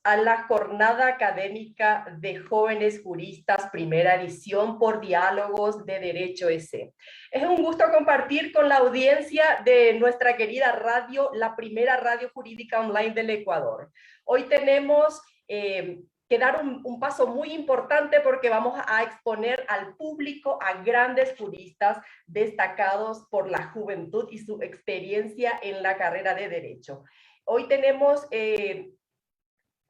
a la jornada académica de jóvenes juristas, primera edición por Diálogos de Derecho EC. Es un gusto compartir con la audiencia de nuestra querida radio, la primera radio jurídica online del Ecuador. Hoy tenemos que dar un paso muy importante porque vamos a exponer al público a grandes juristas destacados por la juventud y su experiencia en la carrera de Derecho. Hoy tenemos,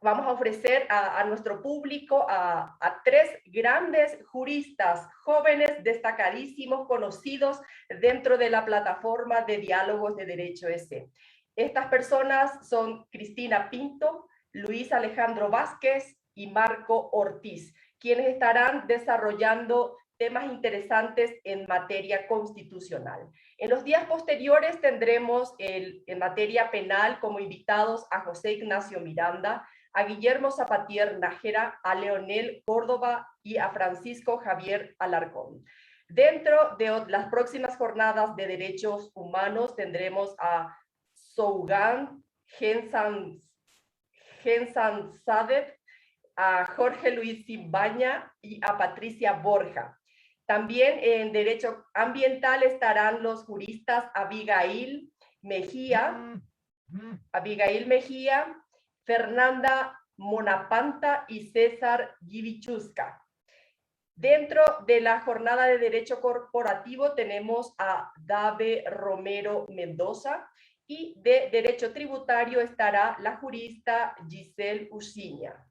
vamos a ofrecer a nuestro público a tres grandes juristas jóvenes, destacadísimos, conocidos dentro de la plataforma de Diálogos de Derecho EC. Estas personas son Cristina Pinto, Luis Alejandro Vázquez y Marco Ortiz, quienes estarán desarrollando temas interesantes en materia constitucional. En los días posteriores tendremos en materia penal como invitados a José Ignacio Miranda, a Guillermo Zapatier Nájera, a Leonel Córdoba y a Francisco Javier Alarcón. Dentro de las próximas jornadas de derechos humanos tendremos a Sougan Gensan Sadef, a Jorge Luis Simbaña y a Patricia Borja. También en derecho ambiental estarán los juristas Abigail Mejía, Fernanda Monapanta y César Givichusca. Dentro de la jornada de derecho corporativo tenemos a Dave Romero Mendoza y de derecho tributario estará la jurista Giselle Uciña.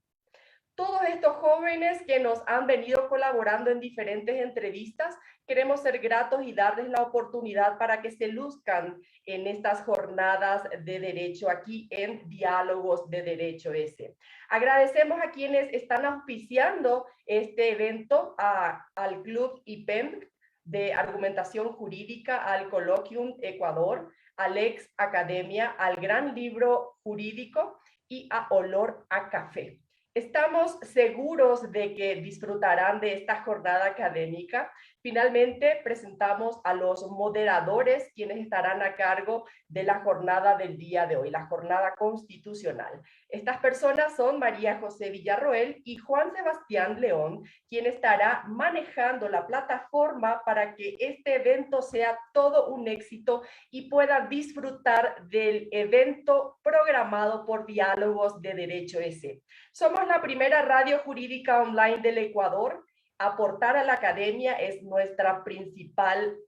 Todos estos jóvenes que nos han venido colaborando en diferentes entrevistas, queremos ser gratos y darles la oportunidad para que se luzcan en estas jornadas de derecho aquí en Diálogos de Derecho EC. Agradecemos a quienes están auspiciando este evento, al Club IPEM de Argumentación Jurídica, al Colloquium Ecuador, al Ex Academia, al Gran Libro Jurídico y a Olor a Café. Estamos seguros de que disfrutarán de esta jornada académica. Finalmente, presentamos a los moderadores, quienes estarán a cargo de la jornada del día de hoy, la jornada constitucional. Estas personas son María José Villarroel y Juan Sebastián León, quien estará manejando la plataforma para que este evento sea todo un éxito y puedan disfrutar del evento programado por Diálogos de Derecho EC. Somos la primera radio jurídica online del Ecuador. Aportar a la academia es nuestro principal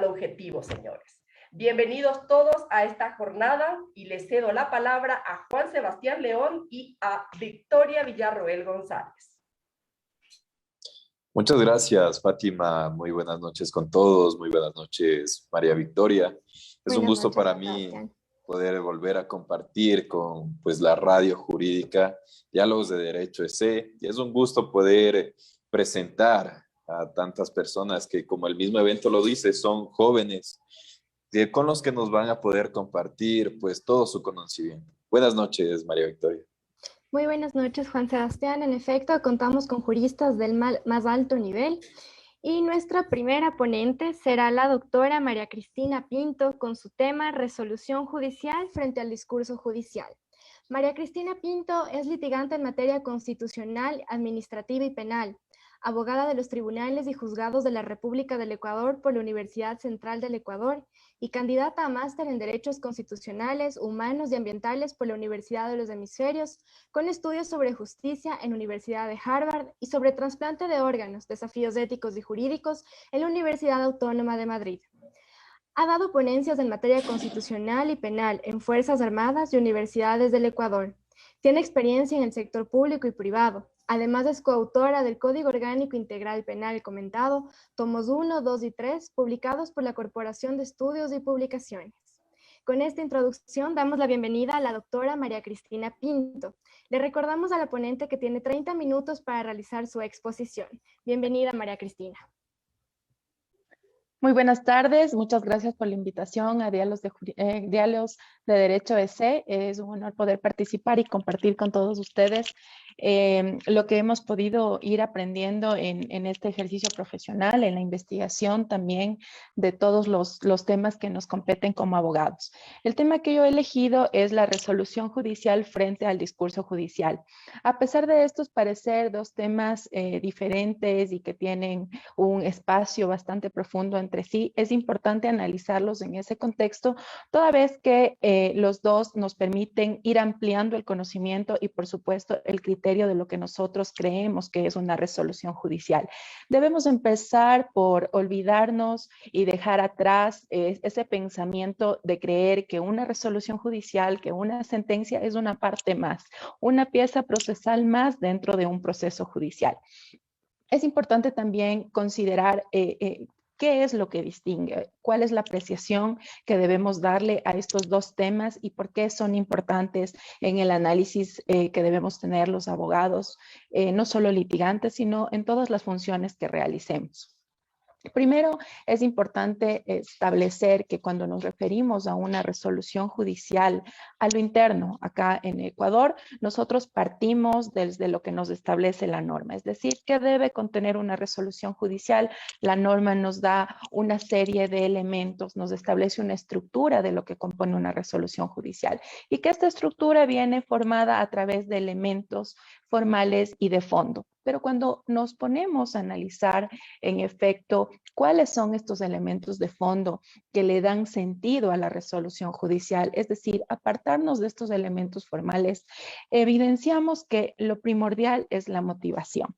objetivo, señores. Bienvenidos todos a esta jornada y les cedo la palabra a Juan Sebastián León y a Victoria Villarroel González. Muchas gracias, Fátima. Muy buenas noches con todos. Muy buenas noches, María Victoria. Es un gusto para mí poder volver a compartir con la radio jurídica Diálogos de Derecho EC. Y es un gusto poder presentar a tantas personas que, como el mismo evento lo dice, son jóvenes, con los que nos van a poder compartir todo su conocimiento. Buenas noches, María Victoria. Muy buenas noches, Juan Sebastián. En efecto, contamos con juristas del más alto nivel y nuestra primera ponente será la doctora María Cristina Pinto con su tema Resolución Judicial frente al discurso judicial. María Cristina Pinto es litigante en materia constitucional, administrativa y penal, abogada de los tribunales y juzgados de la República del Ecuador por la Universidad Central del Ecuador y candidata a máster en Derechos Constitucionales, Humanos y Ambientales por la Universidad de los Hemisferios, con estudios sobre justicia en la Universidad de Harvard y sobre trasplante de órganos, desafíos éticos y jurídicos en la Universidad Autónoma de Madrid. Ha dado ponencias en materia constitucional y penal en Fuerzas Armadas y universidades del Ecuador. Tiene experiencia en el sector público y privado. Además es coautora del Código Orgánico Integral Penal comentado, tomos 1, 2 y 3, publicados por la Corporación de Estudios y Publicaciones. Con esta introducción damos la bienvenida a la doctora María Cristina Pinto. Le recordamos a la ponente que tiene 30 minutos para realizar su exposición. Bienvenida, María Cristina. Muy buenas tardes, muchas gracias por la invitación a Diálogos de Derecho EC. Es un honor poder participar y compartir con todos ustedes lo que hemos podido ir aprendiendo en este ejercicio profesional, en la investigación también de todos los temas que nos competen como abogados. El tema que yo he elegido es la resolución judicial frente al discurso judicial. A pesar de estos parecer dos temas diferentes y que tienen un espacio bastante profundo entre sí, es importante analizarlos en ese contexto, toda vez que los dos nos permiten ir ampliando el conocimiento y, por supuesto, el criterio de lo que nosotros creemos que es una resolución judicial. Debemos empezar por olvidarnos y dejar atrás ese pensamiento de creer que una resolución judicial, que una sentencia es una parte más, una pieza procesal más dentro de un proceso judicial. Es importante también considerar qué es lo que distingue, cuál es la apreciación que debemos darle a estos dos temas y por qué son importantes en el análisis que debemos tener los abogados, no solo litigantes, sino en todas las funciones que realicemos. Primero, es importante establecer que cuando nos referimos a una resolución judicial a lo interno, acá en Ecuador, nosotros partimos desde lo que nos establece la norma, es decir, ¿qué debe contener una resolución judicial? La norma nos da una serie de elementos, nos establece una estructura de lo que compone una resolución judicial y que esta estructura viene formada a través de elementos formales y de fondo. Pero cuando nos ponemos a analizar en efecto cuáles son estos elementos de fondo que le dan sentido a la resolución judicial, es decir, apartarnos de estos elementos formales, evidenciamos que lo primordial es la motivación.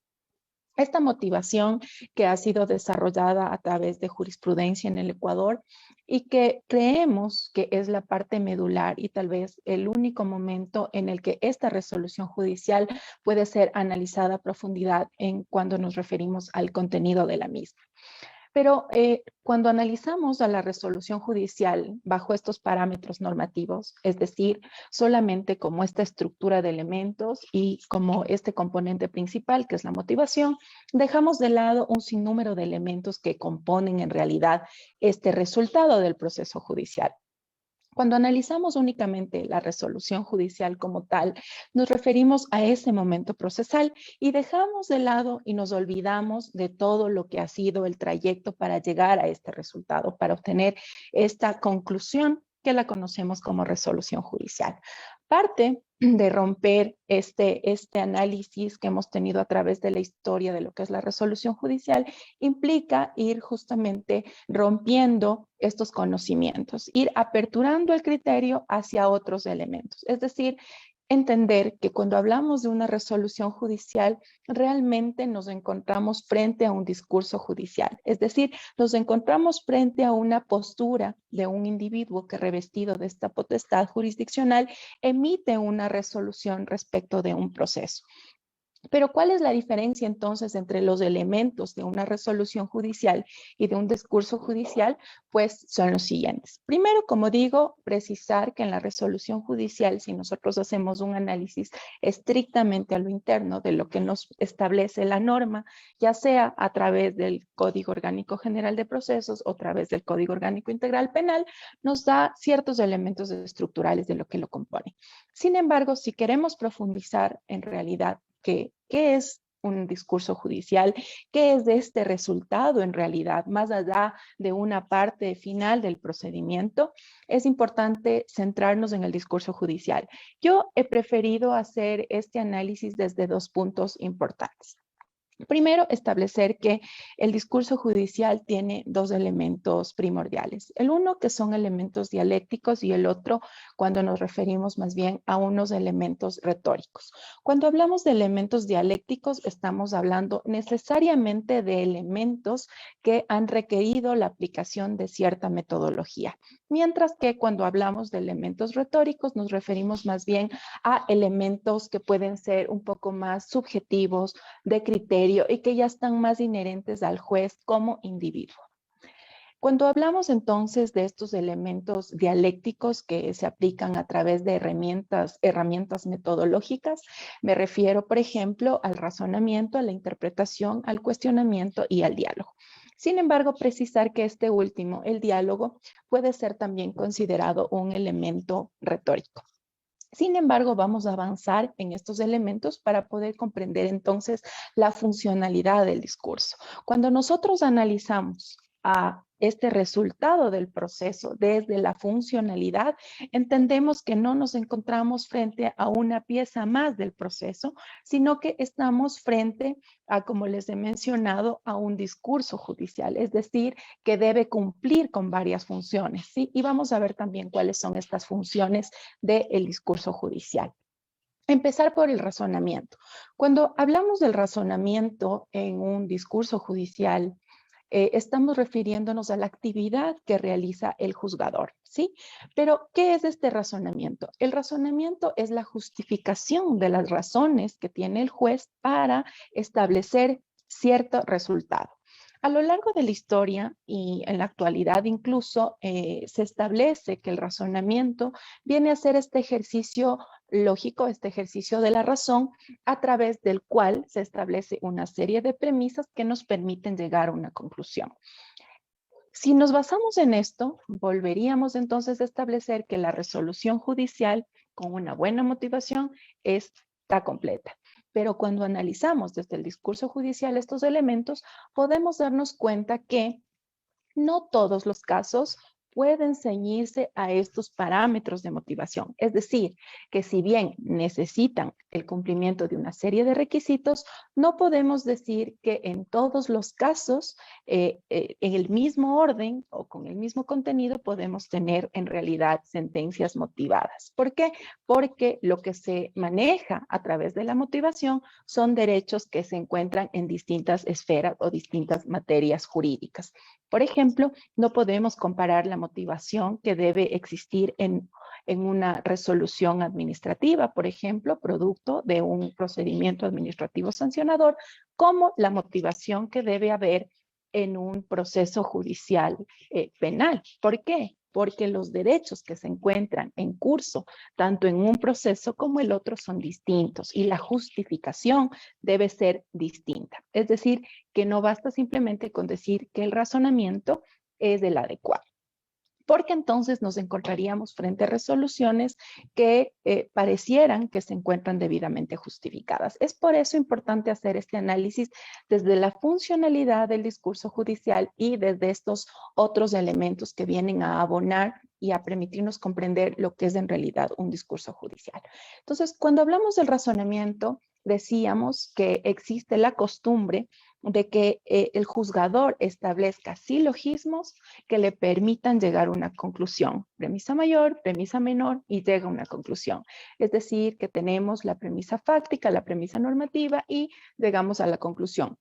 Esta motivación que ha sido desarrollada a través de jurisprudencia en el Ecuador y que creemos que es la parte medular y tal vez el único momento en el que esta resolución judicial puede ser analizada a profundidad en cuando nos referimos al contenido de la misma. Pero cuando analizamos a la resolución judicial bajo estos parámetros normativos, es decir, solamente como esta estructura de elementos y como este componente principal, que es la motivación, dejamos de lado un sinnúmero de elementos que componen en realidad este resultado del proceso judicial. Cuando analizamos únicamente la resolución judicial como tal, nos referimos a ese momento procesal y dejamos de lado y nos olvidamos de todo lo que ha sido el trayecto para llegar a este resultado, para obtener esta conclusión que la conocemos como resolución judicial. Parte de romper este análisis que hemos tenido a través de la historia de lo que es la resolución judicial implica ir justamente rompiendo estos conocimientos, ir aperturando el criterio hacia otros elementos. Es decir, entender que cuando hablamos de una resolución judicial, realmente nos encontramos frente a un discurso judicial. Es decir, nos encontramos frente a una postura de un individuo que, revestido de esta potestad jurisdiccional, emite una resolución respecto de un proceso. Pero ¿cuál es la diferencia entonces entre los elementos de una resolución judicial y de un discurso judicial? Pues son los siguientes. Primero, como digo, precisar que en la resolución judicial, si nosotros hacemos un análisis estrictamente a lo interno de lo que nos establece la norma, ya sea a través del Código Orgánico General de Procesos o a través del Código Orgánico Integral Penal, nos da ciertos elementos estructurales de lo que lo compone. Sin embargo, si queremos profundizar en realidad ¿qué es un discurso judicial? ¿Qué es de este resultado en realidad? Más allá de una parte final del procedimiento, es importante centrarnos en el discurso judicial. Yo he preferido hacer este análisis desde dos puntos importantes. Primero, establecer que el discurso judicial tiene dos elementos primordiales. El uno, que son elementos dialécticos, y el otro, cuando nos referimos más bien a unos elementos retóricos. Cuando hablamos de elementos dialécticos, estamos hablando necesariamente de elementos que han requerido la aplicación de cierta metodología. Mientras que cuando hablamos de elementos retóricos, nos referimos más bien a elementos que pueden ser un poco más subjetivos, de criterio, y que ya están más inherentes al juez como individuo. Cuando hablamos entonces de estos elementos dialécticos que se aplican a través de herramientas metodológicas, me refiero, por ejemplo, al razonamiento, a la interpretación, al cuestionamiento y al diálogo. Sin embargo, precisar que este último, el diálogo, puede ser también considerado un elemento retórico. Sin embargo, vamos a avanzar en estos elementos para poder comprender entonces la funcionalidad del discurso. Cuando nosotros analizamos a este resultado del proceso desde la funcionalidad, entendemos que no nos encontramos frente a una pieza más del proceso, sino que estamos frente a, como les he mencionado, a un discurso judicial, es decir, que debe cumplir con varias funciones, ¿sí? Y vamos a ver también cuáles son estas funciones del discurso judicial. Empezar por el razonamiento. Cuando hablamos del razonamiento en un discurso judicial, estamos refiriéndonos a la actividad que realiza el juzgador, ¿sí? Pero, ¿qué es este razonamiento? El razonamiento es la justificación de las razones que tiene el juez para establecer cierto resultado. A lo largo de la historia y en la actualidad incluso se establece que el razonamiento viene a ser este ejercicio lógico, este ejercicio de la razón, a través del cual se establece una serie de premisas que nos permiten llegar a una conclusión. Si nos basamos en esto, volveríamos entonces a establecer que la resolución judicial con una buena motivación está completa. Pero cuando analizamos desde el discurso judicial estos elementos, podemos darnos cuenta que no todos los casos pueden ceñirse a estos parámetros de motivación. Es decir, que si bien necesitan el cumplimiento de una serie de requisitos, no podemos decir que en todos los casos, en el mismo orden o con el mismo contenido, podemos tener en realidad sentencias motivadas. ¿Por qué? Porque lo que se maneja a través de la motivación son derechos que se encuentran en distintas esferas o distintas materias jurídicas. Por ejemplo, no podemos comparar la motivación que debe existir en una resolución administrativa, por ejemplo, producto de un procedimiento administrativo sancionador, como la motivación que debe haber en un proceso judicial penal. ¿Por qué? Porque los derechos que se encuentran en curso, tanto en un proceso como el otro, son distintos y la justificación debe ser distinta. Es decir, que no basta simplemente con decir que el razonamiento es el adecuado, porque entonces nos encontraríamos frente a resoluciones que parecieran que se encuentran debidamente justificadas. Es por eso importante hacer este análisis desde la funcionalidad del discurso judicial y desde estos otros elementos que vienen a abonar y a permitirnos comprender lo que es en realidad un discurso judicial. Entonces, cuando hablamos del razonamiento, decíamos que existe la costumbre de que el juzgador establezca silogismos que le permitan llegar a una conclusión. Premisa mayor, premisa menor y llega a una conclusión. Es decir, que tenemos la premisa fáctica, la premisa normativa y llegamos a la conclusión.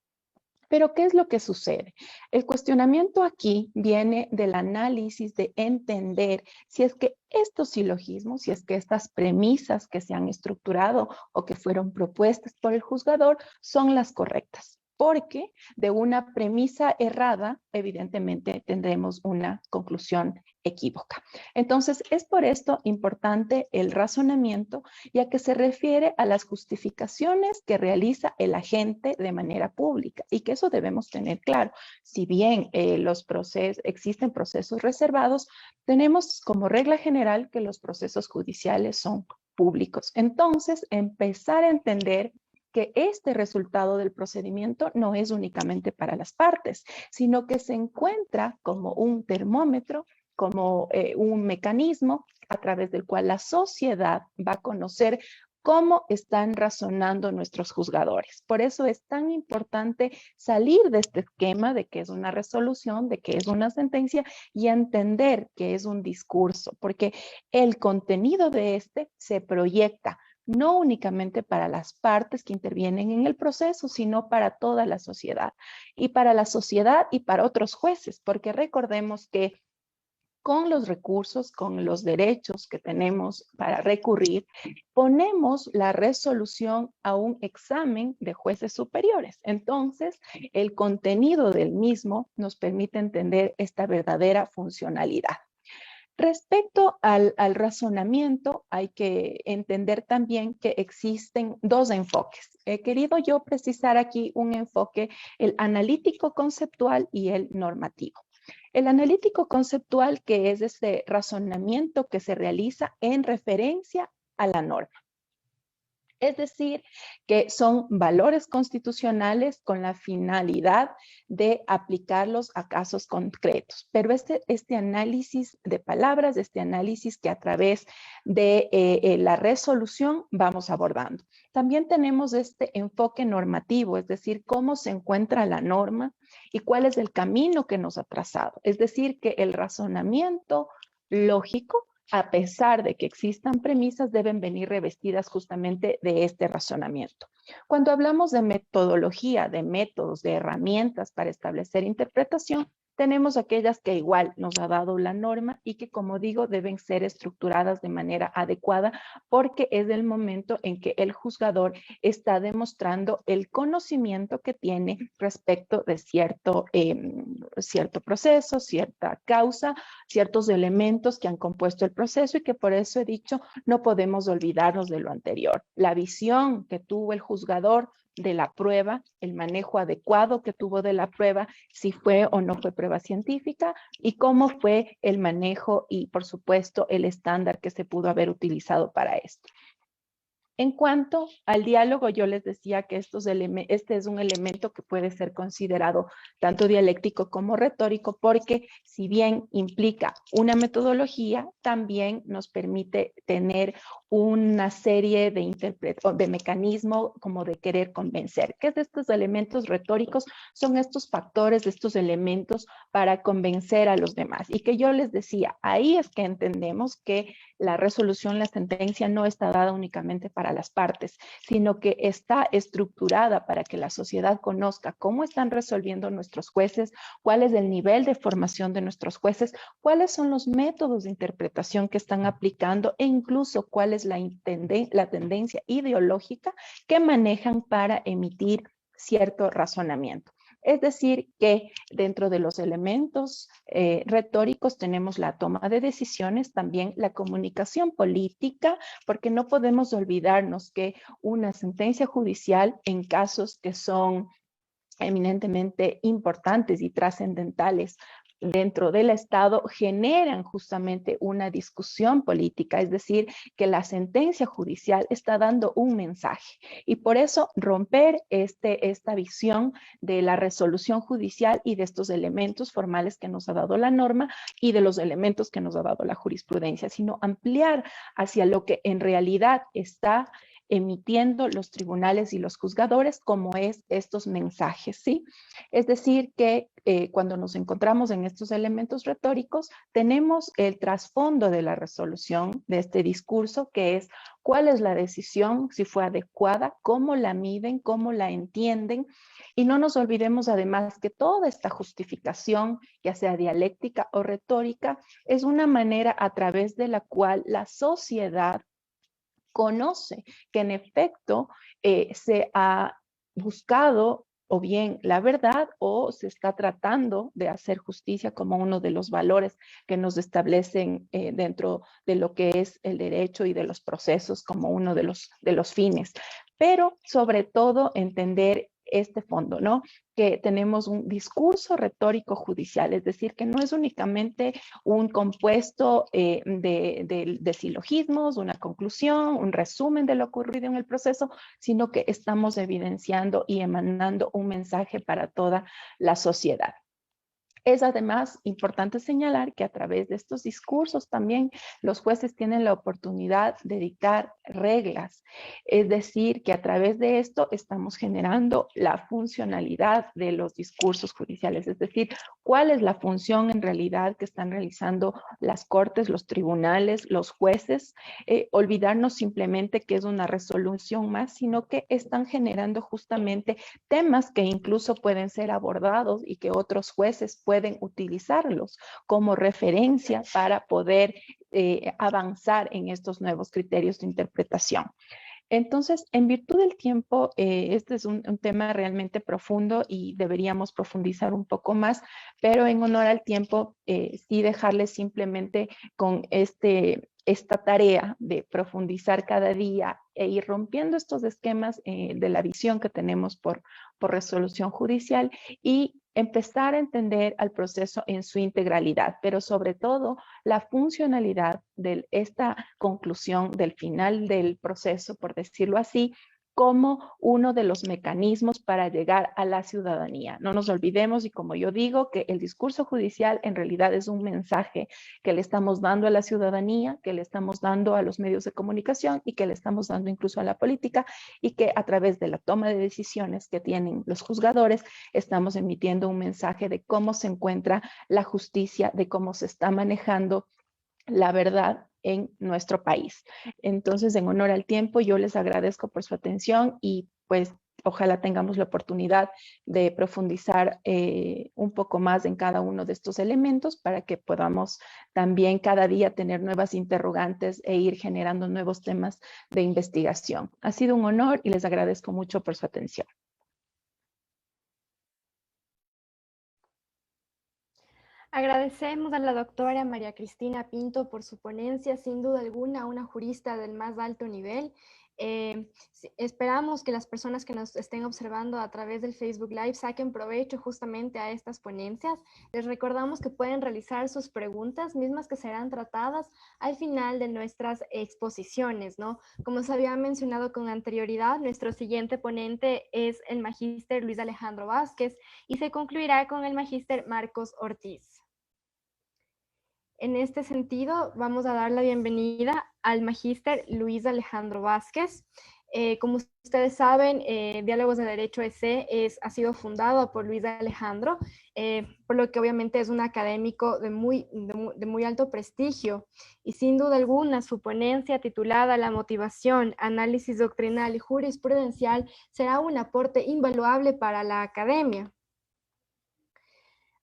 Pero, ¿qué es lo que sucede? El cuestionamiento aquí viene del análisis de entender si es que estos silogismos, si es que estas premisas que se han estructurado o que fueron propuestas por el juzgador son las correctas. Porque de una premisa errada, evidentemente tendremos una conclusión equívoca. Entonces, es por esto importante el razonamiento, ya que se refiere a las justificaciones que realiza el agente de manera pública y que eso debemos tener claro. Si bien existen procesos reservados, tenemos como regla general que los procesos judiciales son públicos. Entonces, empezar a entender que este resultado del procedimiento no es únicamente para las partes, sino que se encuentra como un termómetro, como un mecanismo a través del cual la sociedad va a conocer cómo están razonando nuestros juzgadores. Por eso es tan importante salir de este esquema de que es una resolución, de que es una sentencia y entender que es un discurso, porque el contenido de este se proyecta no únicamente para las partes que intervienen en el proceso, sino para toda la sociedad. Y para la sociedad y para otros jueces, porque recordemos que con los recursos, con los derechos que tenemos para recurrir, ponemos la resolución a un examen de jueces superiores. Entonces, el contenido del mismo nos permite entender esta verdadera funcionalidad. Respecto al razonamiento, hay que entender también que existen dos enfoques. He querido yo precisar aquí un enfoque, el analítico conceptual y el normativo. El analítico conceptual, que es ese razonamiento que se realiza en referencia a la norma. Es decir, que son valores constitucionales con la finalidad de aplicarlos a casos concretos. Pero este análisis de palabras, este análisis que a través de la resolución vamos abordando. También tenemos este enfoque normativo, es decir, cómo se encuentra la norma y cuál es el camino que nos ha trazado. Es decir, que el razonamiento lógico, a pesar de que existan premisas, deben venir revestidas justamente de este razonamiento. Cuando hablamos de metodología, de métodos, de herramientas para establecer interpretación, tenemos aquellas que igual nos ha dado la norma y que, como digo, deben ser estructuradas de manera adecuada porque es el momento en que el juzgador está demostrando el conocimiento que tiene respecto de cierto proceso, cierta causa, ciertos elementos que han compuesto el proceso y que por eso he dicho no podemos olvidarnos de lo anterior. La visión que tuvo el juzgador de la prueba, el manejo adecuado que tuvo de la prueba, si fue o no fue prueba científica y cómo fue el manejo y, por supuesto, el estándar que se pudo haber utilizado para esto. En cuanto al diálogo, yo les decía que este es un elemento que puede ser considerado tanto dialéctico como retórico, porque si bien implica una metodología, también nos permite tener una serie de mecanismos como de querer convencer. ¿Qué es de estos elementos retóricos? Son estos factores, estos elementos para convencer a los demás. Y que yo les decía, ahí es que entendemos que la resolución, la sentencia no está dada únicamente para las partes, sino que está estructurada para que la sociedad conozca cómo están resolviendo nuestros jueces, cuál es el nivel de formación de nuestros jueces, cuáles son los métodos de interpretación que están aplicando e incluso cuál es la tendencia ideológica que manejan para emitir cierto razonamiento. Es decir, que dentro de los elementos retóricos tenemos la toma de decisiones, también la comunicación política, porque no podemos olvidarnos que una sentencia judicial en casos que son eminentemente importantes y trascendentales dentro del Estado generan justamente una discusión política, es decir, que la sentencia judicial está dando un mensaje y por eso romper esta visión de la resolución judicial y de estos elementos formales que nos ha dado la norma y de los elementos que nos ha dado la jurisprudencia, sino ampliar hacia lo que en realidad está emitiendo los tribunales y los juzgadores, como es estos mensajes, ¿sí? Es decir, que cuando nos encontramos en estos elementos retóricos, tenemos el trasfondo de la resolución de este discurso, que es cuál es la decisión, si fue adecuada, cómo la miden, cómo la entienden, y no nos olvidemos además que toda esta justificación, ya sea dialéctica o retórica, es una manera a través de la cual la sociedad conoce que en efecto se ha buscado o bien la verdad o se está tratando de hacer justicia como uno de los valores que nos establecen dentro de lo que es el derecho y de los procesos como uno de los fines. Pero sobre todo entender este fondo, ¿no? Que tenemos un discurso retórico judicial, es decir, que no es únicamente un compuesto de silogismos, una conclusión, un resumen de lo ocurrido en el proceso, sino que estamos evidenciando y emanando un mensaje para toda la sociedad. Es además importante señalar que a través de estos discursos también los jueces tienen la oportunidad de dictar reglas. Es decir, que a través de esto estamos generando la funcionalidad de los discursos judiciales. Es decir, cuál es la función en realidad que están realizando las cortes, los tribunales, los jueces. Olvidarnos simplemente que es una resolución más, sino que están generando justamente temas que incluso pueden ser abordados y que otros jueces pueden utilizarlos como referencia para poder avanzar en estos nuevos criterios de interpretación. Entonces, en virtud del tiempo, este es un tema realmente profundo y deberíamos profundizar un poco más, pero en honor al tiempo, sí dejarles simplemente con esta tarea de profundizar cada día e ir rompiendo estos esquemas de la visión que tenemos por resolución judicial y empezar a entender al proceso en su integralidad, pero sobre todo la funcionalidad de esta conclusión del final del proceso, por decirlo así, como uno de los mecanismos para llegar a la ciudadanía. No nos olvidemos, y como yo digo, que el discurso judicial en realidad es un mensaje que le estamos dando a la ciudadanía, que le estamos dando a los medios de comunicación y que le estamos dando incluso a la política, y que a través de la toma de decisiones que tienen los juzgadores estamos emitiendo un mensaje de cómo se encuentra la justicia, de cómo se está manejando la verdad en nuestro país. Entonces, en honor al tiempo, yo les agradezco por su atención y pues ojalá tengamos la oportunidad de profundizar un poco más en cada uno de estos elementos para que podamos también cada día tener nuevas interrogantes e ir generando nuevos temas de investigación. Ha sido un honor y les agradezco mucho por su atención. Agradecemos a la doctora María Cristina Pinto por su ponencia, sin duda alguna una jurista del más alto nivel. Esperamos que las personas que nos estén observando a través del Facebook Live saquen provecho justamente a estas ponencias. Les recordamos que pueden realizar sus preguntas, mismas que serán tratadas al final de nuestras exposiciones, ¿no? Como se había mencionado con anterioridad, nuestro siguiente ponente es el magíster Luis Alejandro Vázquez y se concluirá con el magíster Marcos Ortiz. En este sentido, vamos a dar la bienvenida al magíster Luis Alejandro Vázquez. Como ustedes saben, Diálogos de Derecho EC ha sido fundado por Luis Alejandro, por lo que obviamente es un académico de muy alto prestigio. Y sin duda alguna, su ponencia titulada La motivación, análisis doctrinal y jurisprudencial será un aporte invaluable para la academia.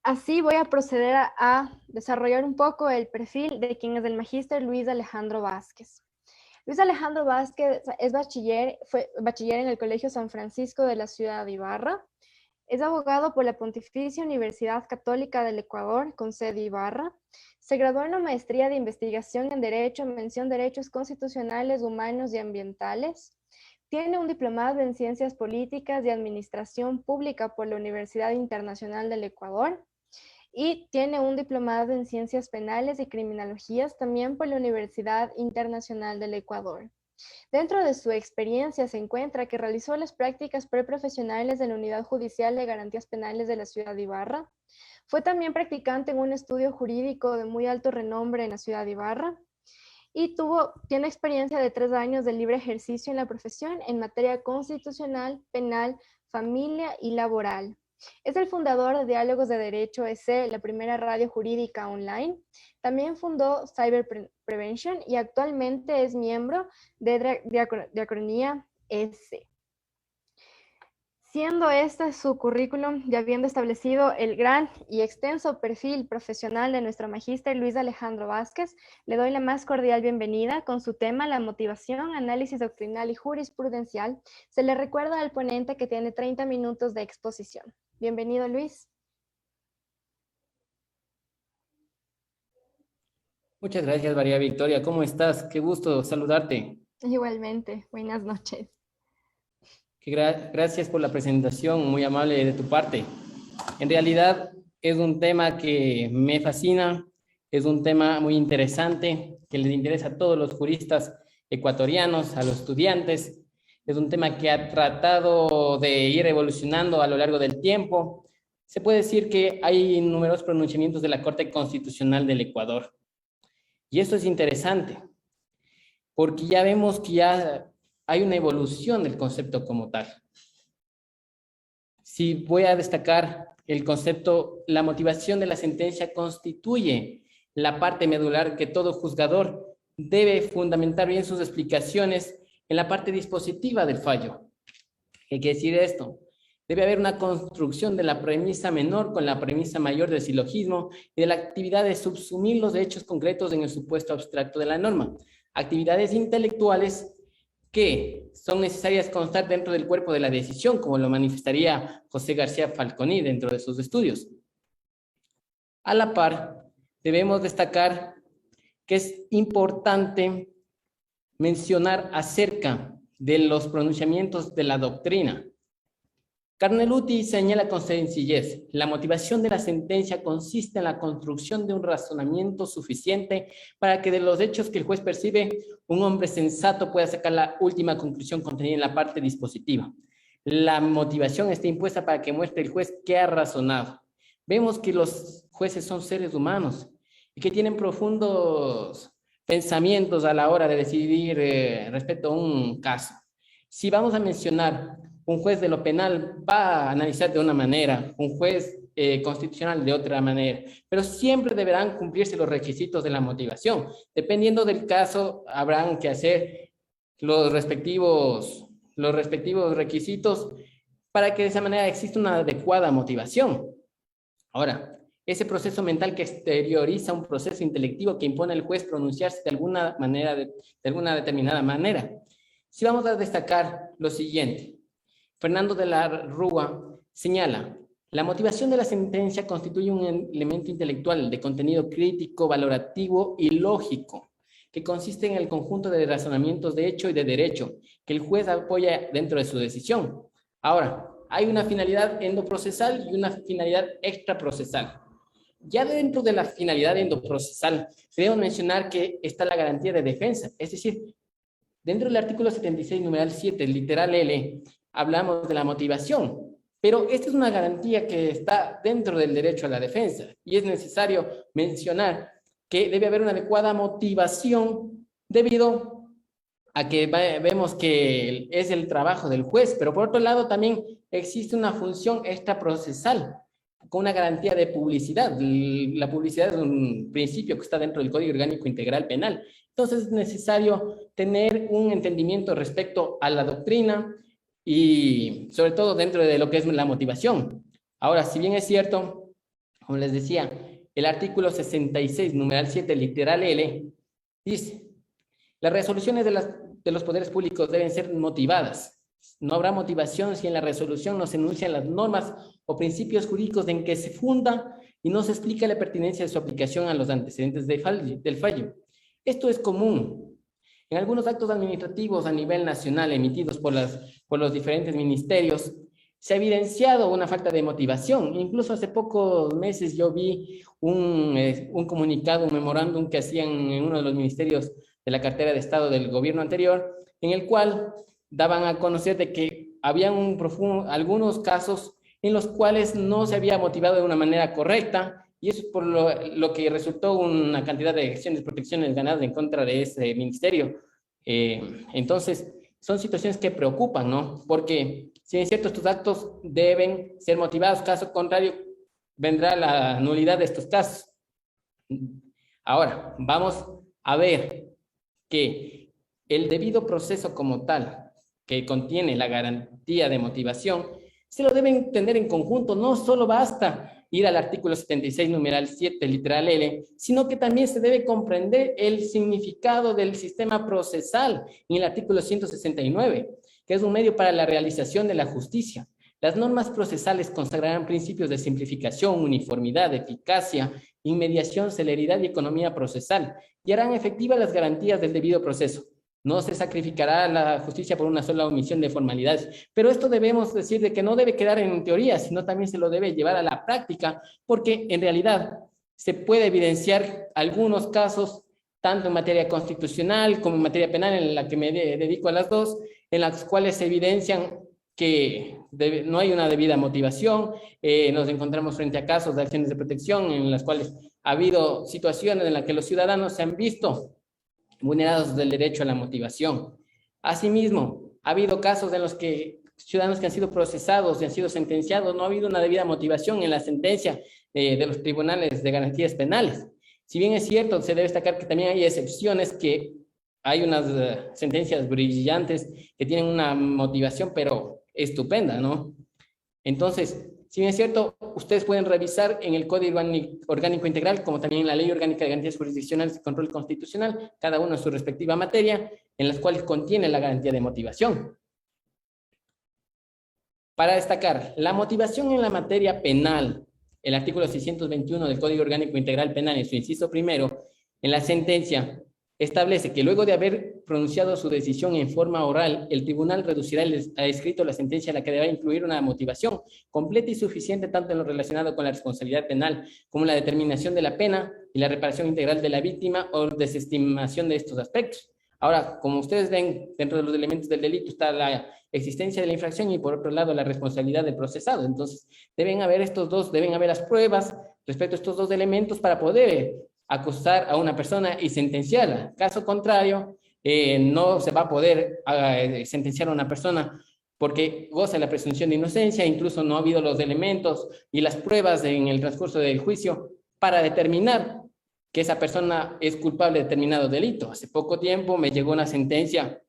Así voy a proceder a desarrollar un poco el perfil de quien es el magíster Luis Alejandro Vázquez. Luis Alejandro Vázquez es fue bachiller en el Colegio San Francisco de la ciudad de Ibarra. Es abogado por la Pontificia Universidad Católica del Ecuador, con sede Ibarra. Se graduó en la maestría de investigación en Derecho, mención Derechos Constitucionales, Humanos y Ambientales. Tiene un diplomado en Ciencias Políticas y Administración Pública por la Universidad Internacional del Ecuador. Y tiene un diplomado en Ciencias Penales y Criminologías también por la Universidad Internacional del Ecuador. Dentro de su experiencia se encuentra que realizó las prácticas preprofesionales de la Unidad Judicial de Garantías Penales de la ciudad de Ibarra. Fue también practicante en un estudio jurídico de muy alto renombre en la ciudad de Ibarra. Y tiene experiencia de 3 años de libre ejercicio en la profesión en materia constitucional, penal, familia y laboral. Es el fundador de Diálogos de Derecho EC, la primera radio jurídica online. También fundó Cyber Prevention y actualmente es miembro de Diacronía EC. Siendo este su currículum, ya habiendo establecido el gran y extenso perfil profesional de nuestro magíster Luis Alejandro Vázquez, le doy la más cordial bienvenida con su tema La motivación, análisis doctrinal y jurisprudencial. Se le recuerda al ponente que tiene 30 minutos de exposición. Bienvenido, Luis. Muchas gracias, María Victoria. ¿Cómo estás? Qué gusto saludarte. Igualmente, buenas noches. Gracias por la presentación, muy amable de tu parte. En realidad es un tema que me fascina, es un tema muy interesante, que les interesa a todos los juristas ecuatorianos, a los estudiantes. Es un tema que ha tratado de ir evolucionando a lo largo del tiempo. Se puede decir que hay numerosos pronunciamientos de la Corte Constitucional del Ecuador. Y esto es interesante, porque ya vemos que ya hay una evolución del concepto como tal. Si voy a destacar el concepto, la motivación de la sentencia constituye la parte medular que todo juzgador debe fundamentar bien sus explicaciones en la parte dispositiva del fallo. ¿Qué quiere decir esto? Debe haber una construcción de la premisa menor con la premisa mayor del silogismo y de la actividad de subsumir los hechos concretos en el supuesto abstracto de la norma. Actividades intelectuales que son necesarias constar dentro del cuerpo de la decisión, como lo manifestaría José García Falconi dentro de sus estudios. A la par, debemos destacar que es importante mencionar acerca de los pronunciamientos de la doctrina. Carneluti señala con sencillez: la motivación de la sentencia consiste en la construcción de un razonamiento suficiente para que de los hechos que el juez percibe, un hombre sensato pueda sacar la última conclusión contenida en la parte dispositiva. La motivación está impuesta para que muestre el juez que ha razonado. Vemos que los jueces son seres humanos y que tienen profundos pensamientos a la hora de decidir respecto a un caso. Si vamos a mencionar, un juez de lo penal va a analizar de una manera, un juez constitucional de otra manera, pero siempre deberán cumplirse los requisitos de la motivación. Dependiendo del caso, habrán que hacer los respectivos requisitos para que de esa manera exista una adecuada motivación. Ahora, ese proceso mental que exterioriza un proceso intelectivo que impone al juez pronunciarse de alguna manera, de alguna determinada manera. Si vamos a destacar lo siguiente, Fernando de la Rúa señala: la motivación de la sentencia constituye un elemento intelectual de contenido crítico, valorativo y lógico, que consiste en el conjunto de razonamientos de hecho y de derecho que el juez apoya dentro de su decisión. Ahora, hay una finalidad endoprocesal y una finalidad extraprocesal. Ya dentro de la finalidad endoprocesal, debemos mencionar que está la garantía de defensa, es decir, dentro del artículo 76, numeral 7, literal L, hablamos de la motivación, pero esta es una garantía que está dentro del derecho a la defensa y es necesario mencionar que debe haber una adecuada motivación debido a que vemos que es el trabajo del juez, pero por otro lado también existe una función extraprocesal con una garantía de publicidad. La publicidad es un principio que está dentro del Código Orgánico Integral Penal. Entonces es necesario tener un entendimiento respecto a la doctrina y sobre todo dentro de lo que es la motivación. Ahora, si bien es cierto, como les decía, el artículo 66, numeral 7, literal L, dice: las resoluciones de los poderes públicos deben ser motivadas. No habrá motivación si en la resolución no se enuncian las normas o principios jurídicos en que se funda y no se explica la pertinencia de su aplicación a los antecedentes del fallo. Esto es común en algunos actos administrativos a nivel nacional emitidos por los diferentes ministerios. Se ha evidenciado una falta de motivación. Incluso hace pocos meses yo vi un comunicado, un memorándum que hacían en uno de los ministerios de la cartera de Estado del gobierno anterior, en el cual daban a conocer de que había algunos casos en los cuales no se había motivado de una manera correcta, y eso es por lo que resultó una cantidad de acciones, protecciones ganadas en contra de ese ministerio. Entonces, son situaciones que preocupan, ¿no? Porque, si es cierto, estos actos deben ser motivados, caso contrario, vendrá la nulidad de estos casos. Ahora, vamos a ver que el debido proceso como tal, que contiene la garantía de motivación, se lo deben tener en conjunto. No solo basta ir al artículo 76, numeral 7, literal L, sino que también se debe comprender el significado del sistema procesal en el artículo 169, que es un medio para la realización de la justicia. Las normas procesales consagrarán principios de simplificación, uniformidad, eficacia, inmediación, celeridad y economía procesal, y harán efectivas las garantías del debido proceso. No se sacrificará la justicia por una sola omisión de formalidades. Pero esto debemos decir de que no debe quedar en teoría, sino también se lo debe llevar a la práctica, porque en realidad se puede evidenciar algunos casos, tanto en materia constitucional como en materia penal, en la que me dedico a las dos, en las cuales se evidencian que no hay una debida motivación. Nos encontramos frente a casos de acciones de protección en las cuales ha habido situaciones en las que los ciudadanos se han visto vulnerados del derecho a la motivación. Asimismo, ha habido casos en los que ciudadanos que han sido procesados y han sido sentenciados, no ha habido una debida motivación en la sentencia de los tribunales de garantías penales. Si bien es cierto, se debe destacar que también hay excepciones, que hay unas sentencias brillantes que tienen una motivación, pero estupenda, ¿no? Entonces, Si bien es cierto, ustedes pueden revisar en el Código Orgánico Integral, como también en la Ley Orgánica de Garantías Jurisdiccionales y Control Constitucional, cada uno en su respectiva materia, en las cuales contiene la garantía de motivación. Para destacar, la motivación en la materia penal, el artículo 621 del Código Orgánico Integral Penal, en su inciso primero, en la sentencia, establece que luego de haber pronunciado su decisión en forma oral, el tribunal reducirá a escrito la sentencia en la que deberá incluir una motivación completa y suficiente tanto en lo relacionado con la responsabilidad penal como la determinación de la pena y la reparación integral de la víctima o desestimación de estos aspectos. Ahora, como ustedes ven, dentro de los elementos del delito está la existencia de la infracción y por otro lado la responsabilidad del procesado. Entonces, deben haber las pruebas respecto a estos dos elementos para poder acusar a una persona y sentenciarla. Caso contrario, no se va a poder sentenciar a una persona porque goza de la presunción de inocencia, incluso no ha habido los elementos y las pruebas en el transcurso del juicio para determinar que esa persona es culpable de determinado delito. Hace poco tiempo me llegó una sentencia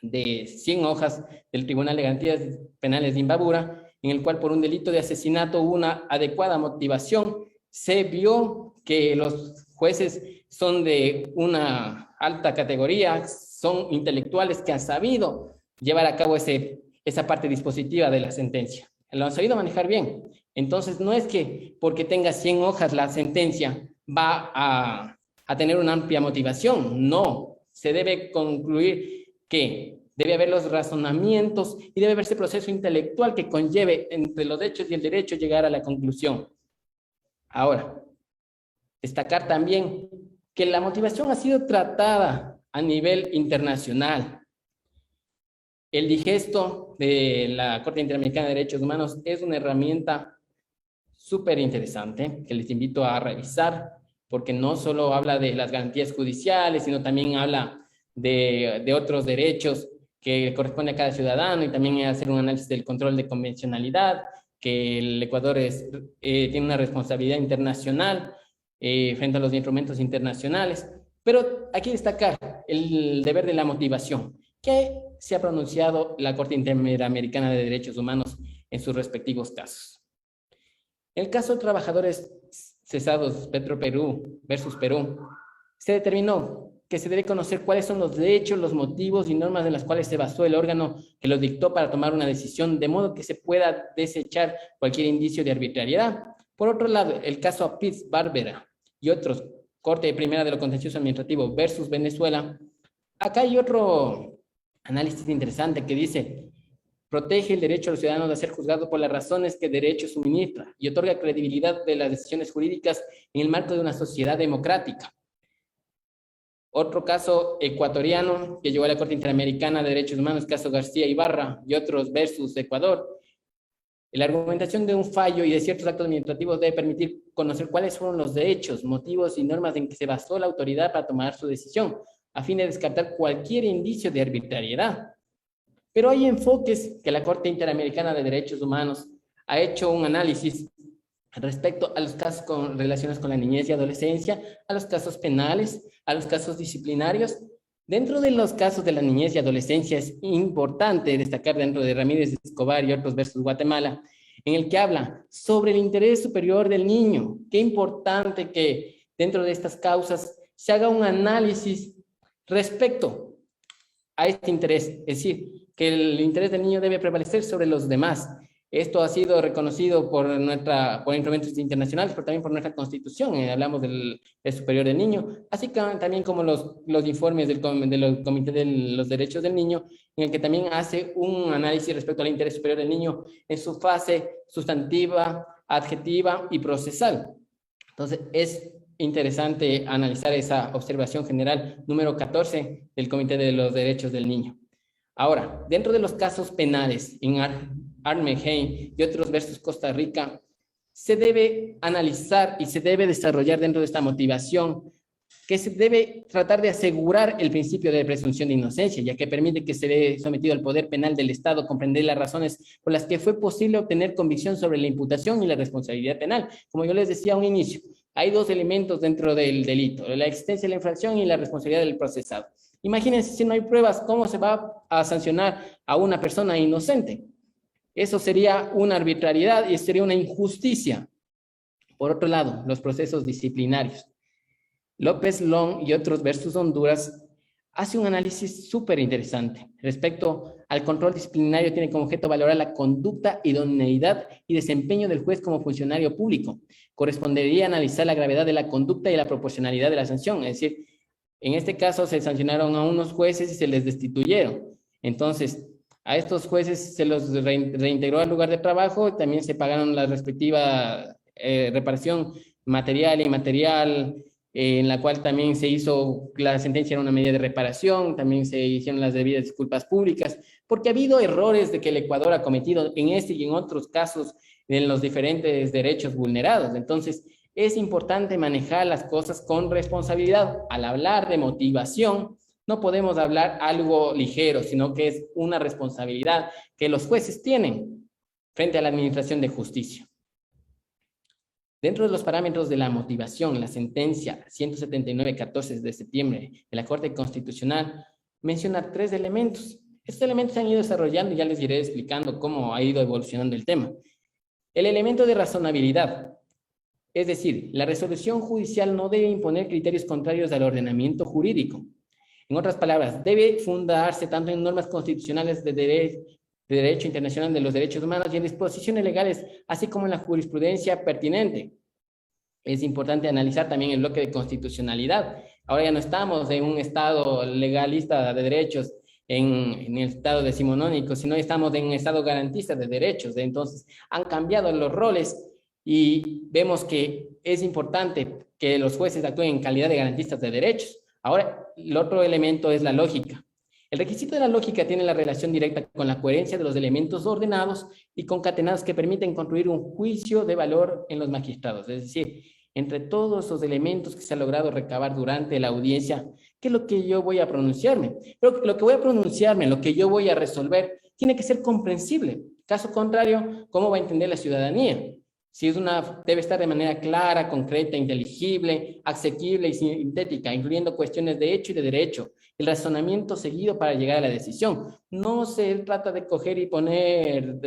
de 100 hojas del Tribunal de Garantías Penales de Imbabura, en el cual por un delito de asesinato hubo una adecuada motivación. Se vio que los jueces son de una alta categoría, son intelectuales que han sabido llevar a cabo esa parte dispositiva de la sentencia. Lo han sabido manejar bien. Entonces, no es que porque tenga 100 hojas la sentencia va a tener una amplia motivación. No, se debe concluir que debe haber los razonamientos y debe haber ese proceso intelectual que conlleve entre los hechos y el derecho llegar a la conclusión. Ahora, destacar también que la motivación ha sido tratada a nivel internacional. El digesto de la Corte Interamericana de Derechos Humanos es una herramienta súper interesante que les invito a revisar, porque no solo habla de las garantías judiciales, sino también habla de otros derechos que corresponde a cada ciudadano y también hacer un análisis del control de convencionalidad, que el Ecuador tiene una responsabilidad internacional frente a los instrumentos internacionales. Pero aquí destacar el deber de la motivación, que se ha pronunciado la Corte Interamericana de Derechos Humanos en sus respectivos casos. En el caso de trabajadores cesados, Petroperú versus Perú, se determinó que se debe conocer cuáles son los derechos, los motivos y normas en las cuales se basó el órgano que los dictó para tomar una decisión, de modo que se pueda desechar cualquier indicio de arbitrariedad. Por otro lado, el caso Apitz Barbera y otros, Corte de Primera de lo Contencioso Administrativo versus Venezuela, acá hay otro análisis interesante que dice: protege el derecho a los ciudadanos de ser juzgados por las razones que el derecho suministra y otorga credibilidad de las decisiones jurídicas en el marco de una sociedad democrática. Otro caso ecuatoriano que llegó a la Corte Interamericana de Derechos Humanos, caso García Ibarra y otros versus Ecuador. La argumentación de un fallo y de ciertos actos administrativos debe permitir conocer cuáles fueron los derechos, motivos y normas en que se basó la autoridad para tomar su decisión, a fin de descartar cualquier indicio de arbitrariedad. Pero hay enfoques que la Corte Interamericana de Derechos Humanos ha hecho un análisis respecto a los casos relacionados con la niñez y adolescencia, a los casos penales, a los casos disciplinarios. Dentro de los casos de la niñez y adolescencia es importante destacar dentro de Ramírez Escobar y otros versus Guatemala, en el que habla sobre el interés superior del niño. Qué importante que dentro de estas causas se haga un análisis respecto a este interés, es decir, que el interés del niño debe prevalecer sobre los demás. Esto ha sido reconocido por instrumentos internacionales, pero también por nuestra Constitución. Hablamos del superior del niño, así que también como los informes del Comité de los Derechos del Niño, en el que también hace un análisis respecto al interés superior del niño en su fase sustantiva, adjetiva y procesal. Entonces, es interesante analizar esa observación general número 14 del Comité de los Derechos del Niño. Ahora, dentro de los casos penales, en Armegheim y otros versus Costa Rica, se debe analizar y se debe desarrollar dentro de esta motivación que se debe tratar de asegurar el principio de presunción de inocencia, ya que permite que se vea sometido al poder penal del Estado comprender las razones por las que fue posible obtener convicción sobre la imputación y la responsabilidad penal. Como yo les decía a un inicio, hay dos elementos dentro del delito: la existencia de la infracción y la responsabilidad del procesado. Imagínense, si no hay pruebas, ¿cómo se va a sancionar a una persona inocente? Eso sería una arbitrariedad y sería una injusticia. Por otro lado, los procesos disciplinarios. López Long y otros versus Honduras hace un análisis súper interesante. Respecto al control disciplinario, tiene como objeto valorar la conducta, idoneidad y desempeño del juez como funcionario público. Correspondería analizar la gravedad de la conducta y la proporcionalidad de la sanción. Es decir, en este caso se sancionaron a unos jueces y se les destituyeron. Entonces, a estos jueces se los reintegró al lugar de trabajo, también se pagaron la respectiva reparación material e inmaterial, en la cual también se hizo, la sentencia era una medida de reparación, también se hicieron las debidas disculpas públicas, porque ha habido errores de que el Ecuador ha cometido en este y en otros casos en los diferentes derechos vulnerados. Entonces, es importante manejar las cosas con responsabilidad. Al hablar de motivación, no podemos hablar algo ligero, sino que es una responsabilidad que los jueces tienen frente a la administración de justicia. Dentro de los parámetros de la motivación, la sentencia 179-14 de septiembre de la Corte Constitucional menciona 3 elementos. Estos elementos se han ido desarrollando y ya les iré explicando cómo ha ido evolucionando el tema. El elemento de razonabilidad, es decir, la resolución judicial no debe imponer criterios contrarios al ordenamiento jurídico. En otras palabras, debe fundarse tanto en normas constitucionales de derecho internacional de los derechos humanos y en disposiciones legales, así como en la jurisprudencia pertinente. Es importante analizar también el bloque de constitucionalidad. Ahora ya no estamos en un estado legalista de derechos, en el estado decimonónico, sino estamos en un estado garantista de derechos. Entonces, han cambiado los roles y vemos que es importante que los jueces actúen en calidad de garantistas de derechos. Ahora, el otro elemento es la lógica. El requisito de la lógica tiene la relación directa con la coherencia de los elementos ordenados y concatenados que permiten construir un juicio de valor en los magistrados. Es decir, entre todos esos elementos que se ha logrado recabar durante la audiencia, ¿qué es lo que yo voy a pronunciarme? Pero lo que voy a pronunciarme, lo que yo voy a resolver, tiene que ser comprensible. Caso contrario, ¿cómo va a entender la ciudadanía? Si es debe estar de manera clara, concreta, inteligible, asequible y sintética, incluyendo cuestiones de hecho y de derecho. El razonamiento seguido para llegar a la decisión. No se trata de coger y poner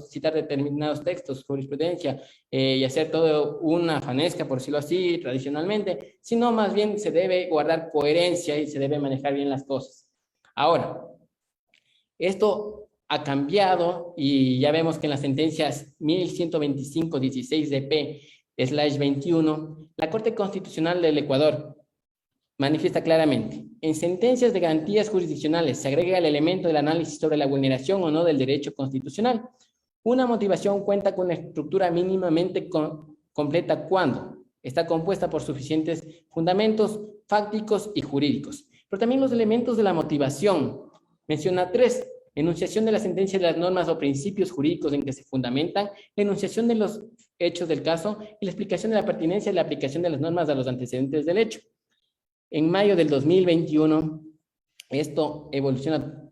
citar determinados textos, jurisprudencia, y hacer todo una fanesca, por decirlo así, tradicionalmente, sino más bien se debe guardar coherencia y se debe manejar bien las cosas. Ahora, esto ha cambiado y ya vemos que en las sentencias 1125-16-DP/21, la Corte Constitucional del Ecuador manifiesta claramente: en sentencias de garantías jurisdiccionales se agrega el elemento del análisis sobre la vulneración o no del derecho constitucional. Una motivación cuenta con una estructura mínimamente completa cuando está compuesta por suficientes fundamentos fácticos y jurídicos. Pero también los elementos de la motivación. Menciona 3. Enunciación de la sentencia de las normas o principios jurídicos en que se fundamentan, la enunciación de los hechos del caso y la explicación de la pertinencia y la aplicación de las normas a los antecedentes del hecho. En mayo del 2021, esto evoluciona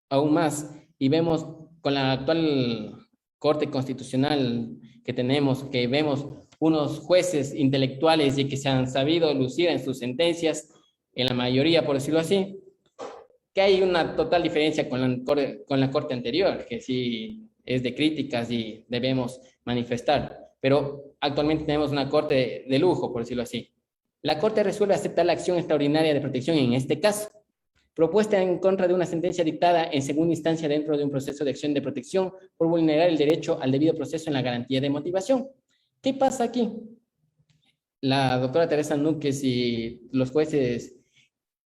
aún más y vemos con la actual Corte Constitucional que tenemos, que vemos unos jueces intelectuales y que se han sabido lucir en sus sentencias, en la mayoría, por decirlo así, que hay una total diferencia con la corte anterior, que sí es de críticas y debemos manifestar. Pero actualmente tenemos una corte de lujo, por decirlo así. La corte resuelve aceptar la acción extraordinaria de protección en este caso, propuesta en contra de una sentencia dictada en segunda instancia dentro de un proceso de acción de protección por vulnerar el derecho al debido proceso en la garantía de motivación. ¿Qué pasa aquí? La doctora Teresa Núquez y los jueces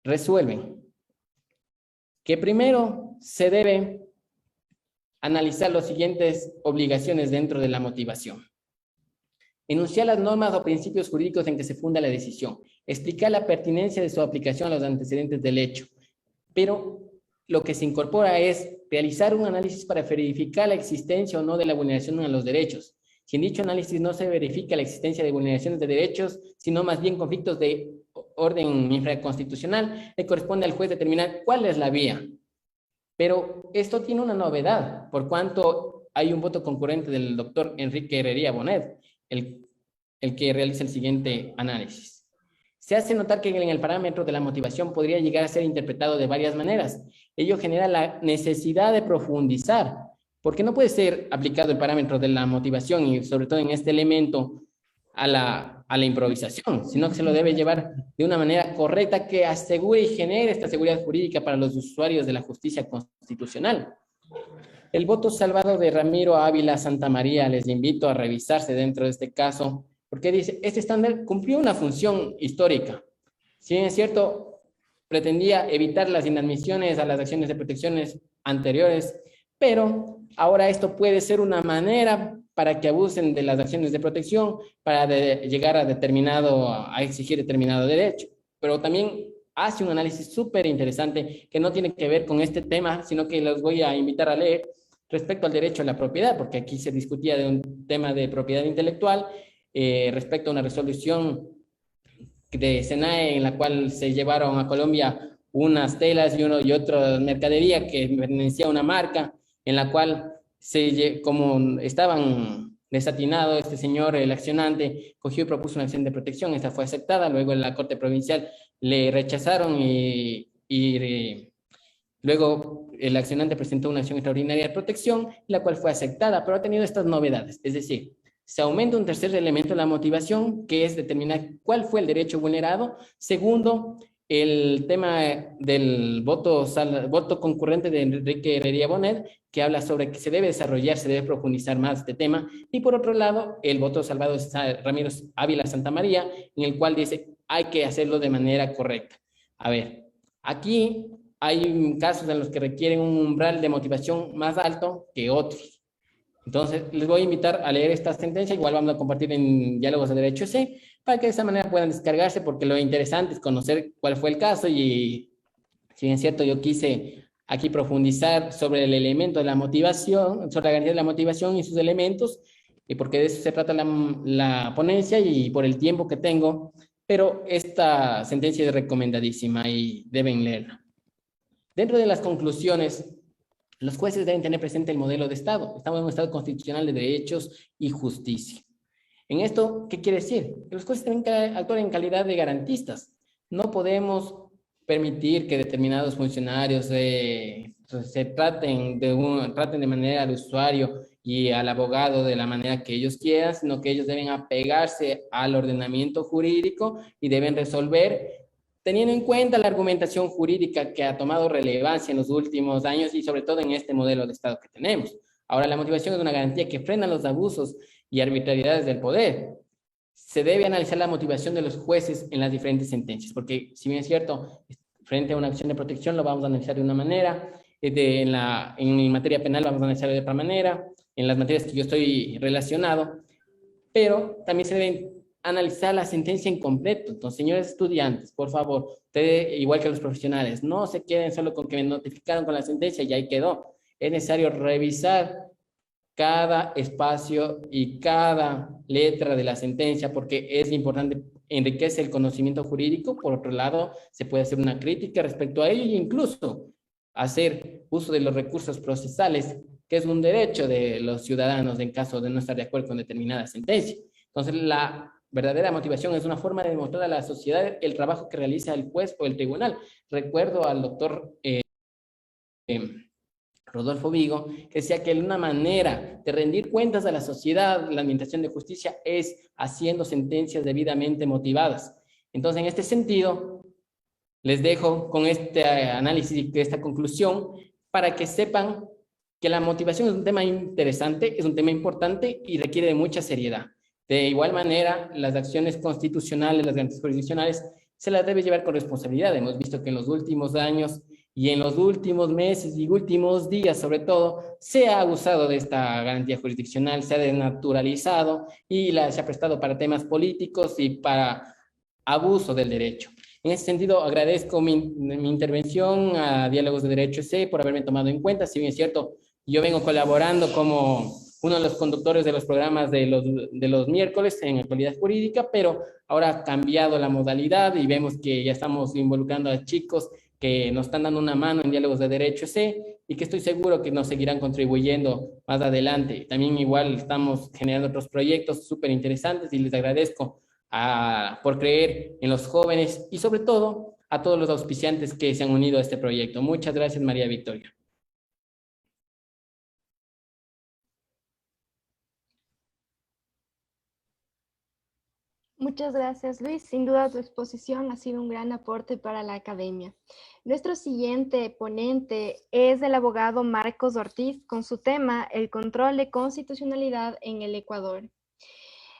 resuelven que primero se debe analizar las siguientes obligaciones dentro de la motivación. Enunciar las normas o principios jurídicos en que se funda la decisión. Explicar la pertinencia de su aplicación a los antecedentes del hecho. Pero lo que se incorpora es realizar un análisis para verificar la existencia o no de la vulneración de los derechos. Si en dicho análisis no se verifica la existencia de vulneraciones de derechos, sino más bien conflictos de orden infraconstitucional, le corresponde al juez determinar cuál es la vía. Pero esto tiene una novedad, por cuanto hay un voto concurrente del doctor Enrique Herrería Bonet, el que realiza el siguiente análisis. Se hace notar que en el parámetro de la motivación podría llegar a ser interpretado de varias maneras. Ello genera la necesidad de profundizar porque no puede ser aplicado el parámetro de la motivación y sobre todo en este elemento a la improvisación, sino que se lo debe llevar de una manera correcta que asegure y genere esta seguridad jurídica para los usuarios de la justicia constitucional. El voto salvado de Ramiro Ávila Santamaría, les invito a revisarse dentro de este caso, porque dice, este estándar cumplió una función histórica. Si bien es cierto, pretendía evitar las inadmisiones a las acciones de protecciones anteriores, pero ahora esto puede ser una manera para que abusen de las acciones de protección para llegar a exigir determinado derecho. Pero también hace un análisis súper interesante que no tiene que ver con este tema, sino que los voy a invitar a leer respecto al derecho a la propiedad, porque aquí se discutía de un tema de propiedad intelectual respecto a una resolución de SENAE en la cual se llevaron a Colombia unas telas y otra mercadería que pertenecía a una marca, en la cual como estaban desatinados, este señor, el accionante, cogió y propuso una acción de protección. Esta fue aceptada, luego en la Corte Provincial le rechazaron y luego el accionante presentó una acción extraordinaria de protección, la cual fue aceptada, pero ha tenido estas novedades, es decir, se aumenta un tercer elemento de la motivación, que es determinar cuál fue el derecho vulnerado. Segundo, el tema del voto concurrente de Enrique Herrería Bonet, que habla sobre que se debe desarrollar, se debe profundizar más este tema. Y por otro lado, el voto salvado de Ramiro Ávila Santamaría, en el cual dice hay que hacerlo de manera correcta. A ver, aquí hay casos en los que requieren un umbral de motivación más alto que otros. Entonces, les voy a invitar a leer esta sentencia, igual vamos a compartir en Diálogos de Derecho C, para que de esa manera puedan descargarse, porque lo interesante es conocer cuál fue el caso y, si bien es cierto, yo quise aquí profundizar sobre el elemento de la motivación, sobre la garantía de la motivación y sus elementos, y porque de eso se trata la ponencia y por el tiempo que tengo, pero esta sentencia es recomendadísima y deben leerla. Dentro de las conclusiones, los jueces deben tener presente el modelo de Estado. Estamos en un Estado constitucional de derechos y justicia. En esto, ¿qué quiere decir? Que los jueces tienen que actuar en calidad de garantistas. No podemos permitir que determinados funcionarios traten de manera al usuario y al abogado de la manera que ellos quieran, sino que ellos deben apegarse al ordenamiento jurídico y deben resolver teniendo en cuenta la argumentación jurídica que ha tomado relevancia en los últimos años y sobre todo en este modelo de Estado que tenemos. Ahora, la motivación es una garantía que frena los abusos y arbitrariedades del poder. Se debe analizar la motivación de los jueces en las diferentes sentencias, porque si bien es cierto, frente a una acción de protección lo vamos a analizar de una manera, en materia penal vamos a analizar de otra manera, en las materias que yo estoy relacionado, pero también se deben analizar la sentencia en completo. Entonces, señores estudiantes, por favor, ustedes, igual que los profesionales, no se queden solo con que me notificaron con la sentencia y ahí quedó. Es necesario revisar cada espacio y cada letra de la sentencia porque es importante, enriquece el conocimiento jurídico. Por otro lado, se puede hacer una crítica respecto a ello e incluso hacer uso de los recursos procesales, que es un derecho de los ciudadanos en caso de no estar de acuerdo con determinada sentencia. Entonces, la verdadera motivación es una forma de demostrar a la sociedad el trabajo que realiza el juez o el tribunal. Recuerdo al doctor Rodolfo Vigo, que decía que una manera de rendir cuentas a la sociedad, la administración de justicia, es haciendo sentencias debidamente motivadas. Entonces, en este sentido, les dejo con este análisis y esta conclusión para que sepan que la motivación es un tema interesante, es un tema importante y requiere de mucha seriedad. De igual manera, las acciones constitucionales, las garantías jurisdiccionales, se las debe llevar con responsabilidad. Hemos visto que en los últimos años y en los últimos meses y últimos días, sobre todo, se ha abusado de esta garantía jurisdiccional, se ha desnaturalizado y se ha prestado para temas políticos y para abuso del derecho. En ese sentido, agradezco mi intervención a Diálogos de Derecho C por haberme tomado en cuenta. Si bien es cierto, yo vengo colaborando como uno de los conductores de los programas de los miércoles en actualidad jurídica, pero ahora ha cambiado la modalidad y vemos que ya estamos involucrando a chicos que nos están dando una mano en Diálogos de Derecho C y que estoy seguro que nos seguirán contribuyendo más adelante. También igual estamos generando otros proyectos súper interesantes y les agradezco por creer en los jóvenes y sobre todo a todos los auspiciantes que se han unido a este proyecto. Muchas gracias, María Victoria. Muchas gracias, Luis. Sin duda tu exposición ha sido un gran aporte para la academia. Nuestro siguiente ponente es el abogado Marcos Ortiz con su tema El control de constitucionalidad en el Ecuador.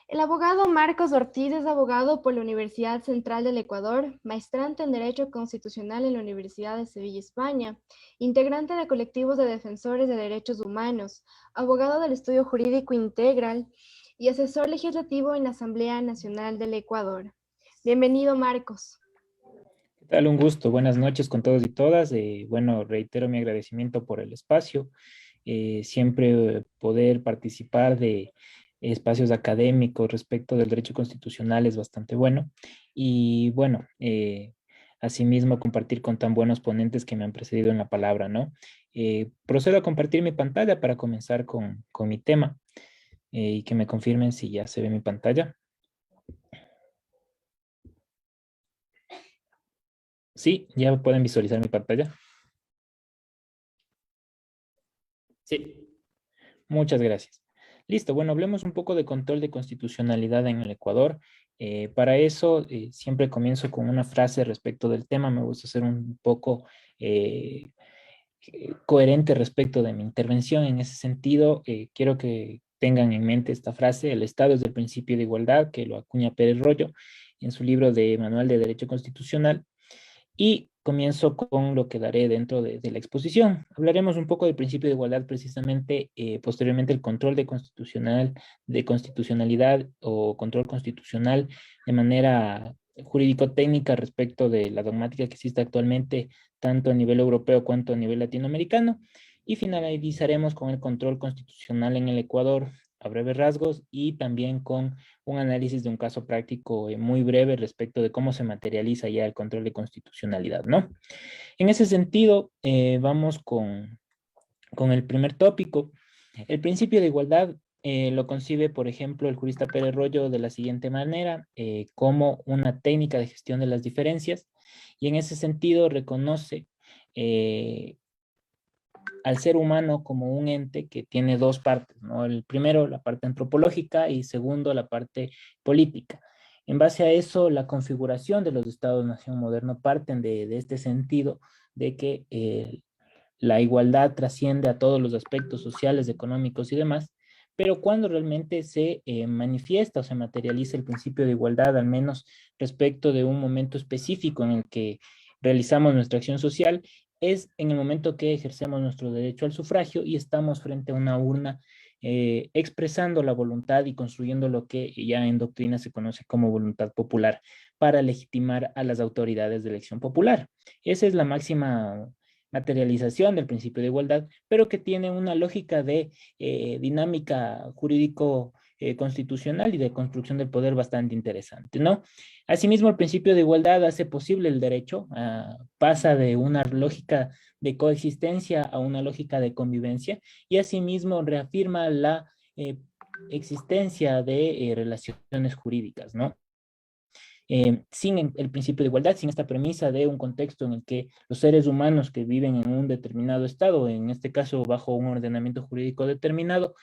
El abogado Marcos Ortiz es abogado por la Universidad Central del Ecuador, maestrante en Derecho Constitucional en la Universidad de Sevilla, España, integrante de colectivos de defensores de derechos humanos, abogado del Estudio Jurídico Integral y asesor legislativo en la Asamblea Nacional del Ecuador. Bienvenido, Marcos. ¿Qué tal? Un gusto. Buenas noches con todos y todas. Bueno, reitero mi agradecimiento por el espacio. Siempre poder participar de espacios académicos respecto del derecho constitucional es bastante bueno. Y bueno, asimismo compartir con tan buenos ponentes que me han precedido en la palabra, ¿no? Procedo a compartir mi pantalla para comenzar con mi tema y que me confirmen si ya se ve mi pantalla. Sí, ya pueden visualizar mi pantalla. Sí. Muchas gracias. Listo, bueno, hablemos un poco de control de constitucionalidad en el Ecuador. Para eso, siempre comienzo con una frase respecto del tema. Me gusta ser un poco coherente respecto de mi intervención. En ese sentido, quiero que tengan en mente esta frase: el Estado es el principio de igualdad, que lo acuña Pérez Royo en su libro de Manual de Derecho Constitucional. Y comienzo con lo que daré dentro de la exposición. Hablaremos un poco del principio de igualdad, precisamente, posteriormente el control de constitucionalidad o control constitucional de manera jurídico-técnica respecto de la dogmática que existe actualmente, tanto a nivel europeo cuanto a nivel latinoamericano. Y finalizaremos con el control constitucional en el Ecuador, a breves rasgos, y también con un análisis de un caso práctico muy breve respecto de cómo se materializa ya el control de constitucionalidad, ¿no? En ese sentido, vamos con el primer tópico. El principio de igualdad lo concibe, por ejemplo, el jurista Pérez Royo de la siguiente manera: como una técnica de gestión de las diferencias, y en ese sentido reconoce al ser humano como un ente que tiene dos partes, ¿no? El primero, la parte antropológica, y segundo, la parte política. En base a eso, la configuración de los estados-nación modernos parten de este sentido, de que la igualdad trasciende a todos los aspectos sociales, económicos y demás, pero cuando realmente se manifiesta o se materializa el principio de igualdad, al menos respecto de un momento específico en el que realizamos nuestra acción social, es en el momento que ejercemos nuestro derecho al sufragio y estamos frente a una urna expresando la voluntad y construyendo lo que ya en doctrina se conoce como voluntad popular para legitimar a las autoridades de elección popular. Esa es la máxima materialización del principio de igualdad, pero que tiene una lógica de dinámica jurídico constitucional y de construcción del poder bastante interesante, ¿no? Asimismo, el principio de igualdad hace posible el derecho, pasa de una lógica de coexistencia a una lógica de convivencia, y asimismo reafirma la existencia de relaciones jurídicas, ¿no? Sin el principio de igualdad, sin esta premisa de un contexto en el que los seres humanos que viven en un determinado estado, en este caso bajo un ordenamiento jurídico determinado,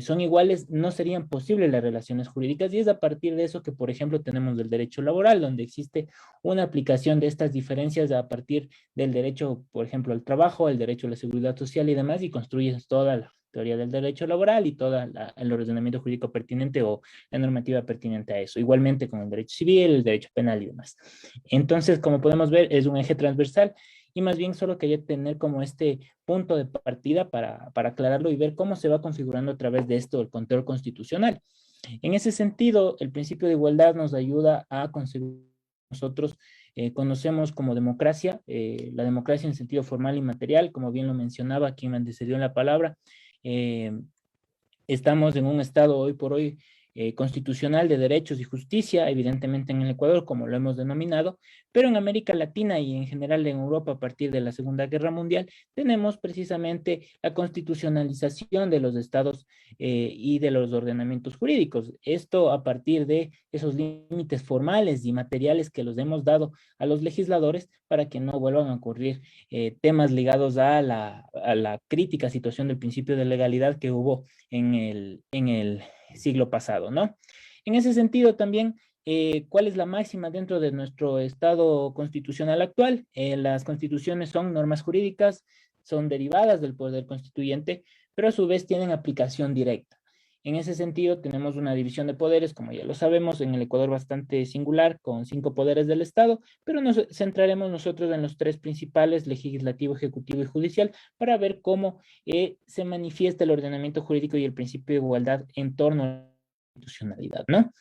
son iguales, no serían posibles las relaciones jurídicas, y es a partir de eso que, por ejemplo, tenemos el derecho laboral, donde existe una aplicación de estas diferencias a partir del derecho, por ejemplo, al trabajo, el derecho a la seguridad social y demás, y construyes toda la teoría del derecho laboral y todo el ordenamiento jurídico pertinente o la normativa pertinente a eso. Igualmente con el derecho civil, el derecho penal y demás. Entonces, como podemos ver, es un eje transversal, y más bien solo quería tener como este punto de partida para aclararlo y ver cómo se va configurando a través de esto el control constitucional. En ese sentido, el principio de igualdad nos ayuda a conseguir nosotros conocemos como democracia, la democracia en sentido formal y material, como bien lo mencionaba quien me antecedió en la palabra. Estamos en un estado hoy por hoy constitucional de derechos y justicia, evidentemente en el Ecuador, como lo hemos denominado, pero en América Latina y en general en Europa a partir de la Segunda Guerra Mundial, tenemos precisamente la constitucionalización de los estados y de los ordenamientos jurídicos. Esto a partir de esos límites formales y materiales que los hemos dado a los legisladores para que no vuelvan a ocurrir temas ligados a la crítica situación del principio de legalidad que hubo en el siglo pasado, ¿no? En ese sentido también ¿Cuál es la máxima dentro de nuestro Estado constitucional actual? Las constituciones son normas jurídicas, son derivadas del poder constituyente, pero a su vez tienen aplicación directa. En ese sentido, tenemos una división de poderes, como ya lo sabemos, en el Ecuador bastante singular, con 5 poderes del Estado, pero nos centraremos nosotros en los 3 principales, legislativo, ejecutivo y judicial, para ver cómo se manifiesta el ordenamiento jurídico y el principio de igualdad en torno a la constitucionalidad, ¿no?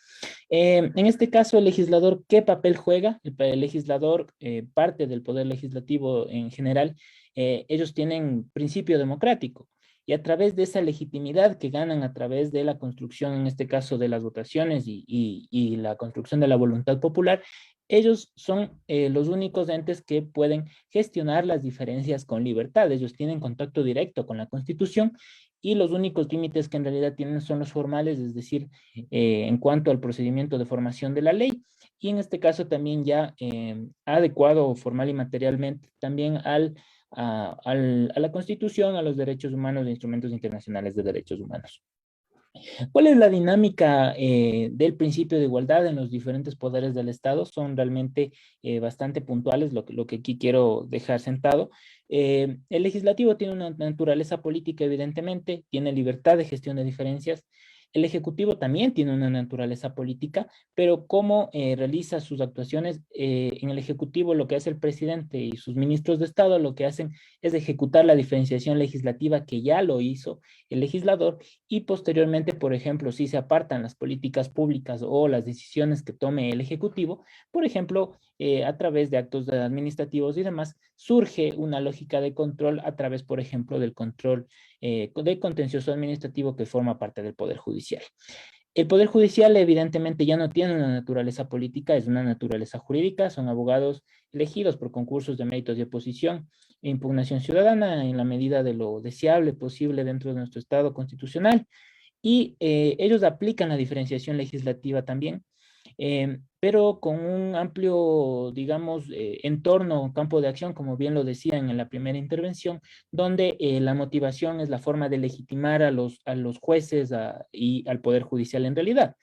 En este caso, el legislador, ¿qué papel juega? El legislador, parte del poder legislativo en general, ellos tienen principio democrático y a través de esa legitimidad que ganan a través de la construcción, en este caso de las votaciones y la construcción de la voluntad popular, ellos son los únicos entes que pueden gestionar las diferencias con libertad. Ellos tienen contacto directo con la Constitución y los únicos límites que en realidad tienen son los formales, es decir, en cuanto al procedimiento de formación de la ley y en este caso también ya adecuado formal y materialmente también a la Constitución, a los derechos humanos e instrumentos internacionales de derechos humanos. ¿Cuál es la dinámica del principio de igualdad en los diferentes poderes del Estado? Son realmente bastante puntuales, lo que aquí quiero dejar sentado. El legislativo tiene una naturaleza política, evidentemente, tiene libertad de gestión de diferencias. El ejecutivo también tiene una naturaleza política, pero cómo realiza sus actuaciones en el ejecutivo, lo que hace el presidente y sus ministros de Estado, lo que hacen es ejecutar la diferenciación legislativa que ya lo hizo el legislador y posteriormente, por ejemplo, si se apartan las políticas públicas o las decisiones que tome el ejecutivo, por ejemplo, a través de actos administrativos y demás, surge una lógica de control a través, por ejemplo, del control de contencioso administrativo que forma parte del Poder Judicial. El Poder Judicial evidentemente ya no tiene una naturaleza política, es una naturaleza jurídica, son abogados elegidos por concursos de méritos y oposición e impugnación ciudadana en la medida de lo deseable posible dentro de nuestro Estado constitucional y ellos aplican la diferenciación legislativa también, pero con un amplio, digamos, entorno, campo de acción, como bien lo decían en la primera intervención, donde la motivación es la forma de legitimar a los jueces y al Poder Judicial en realidad.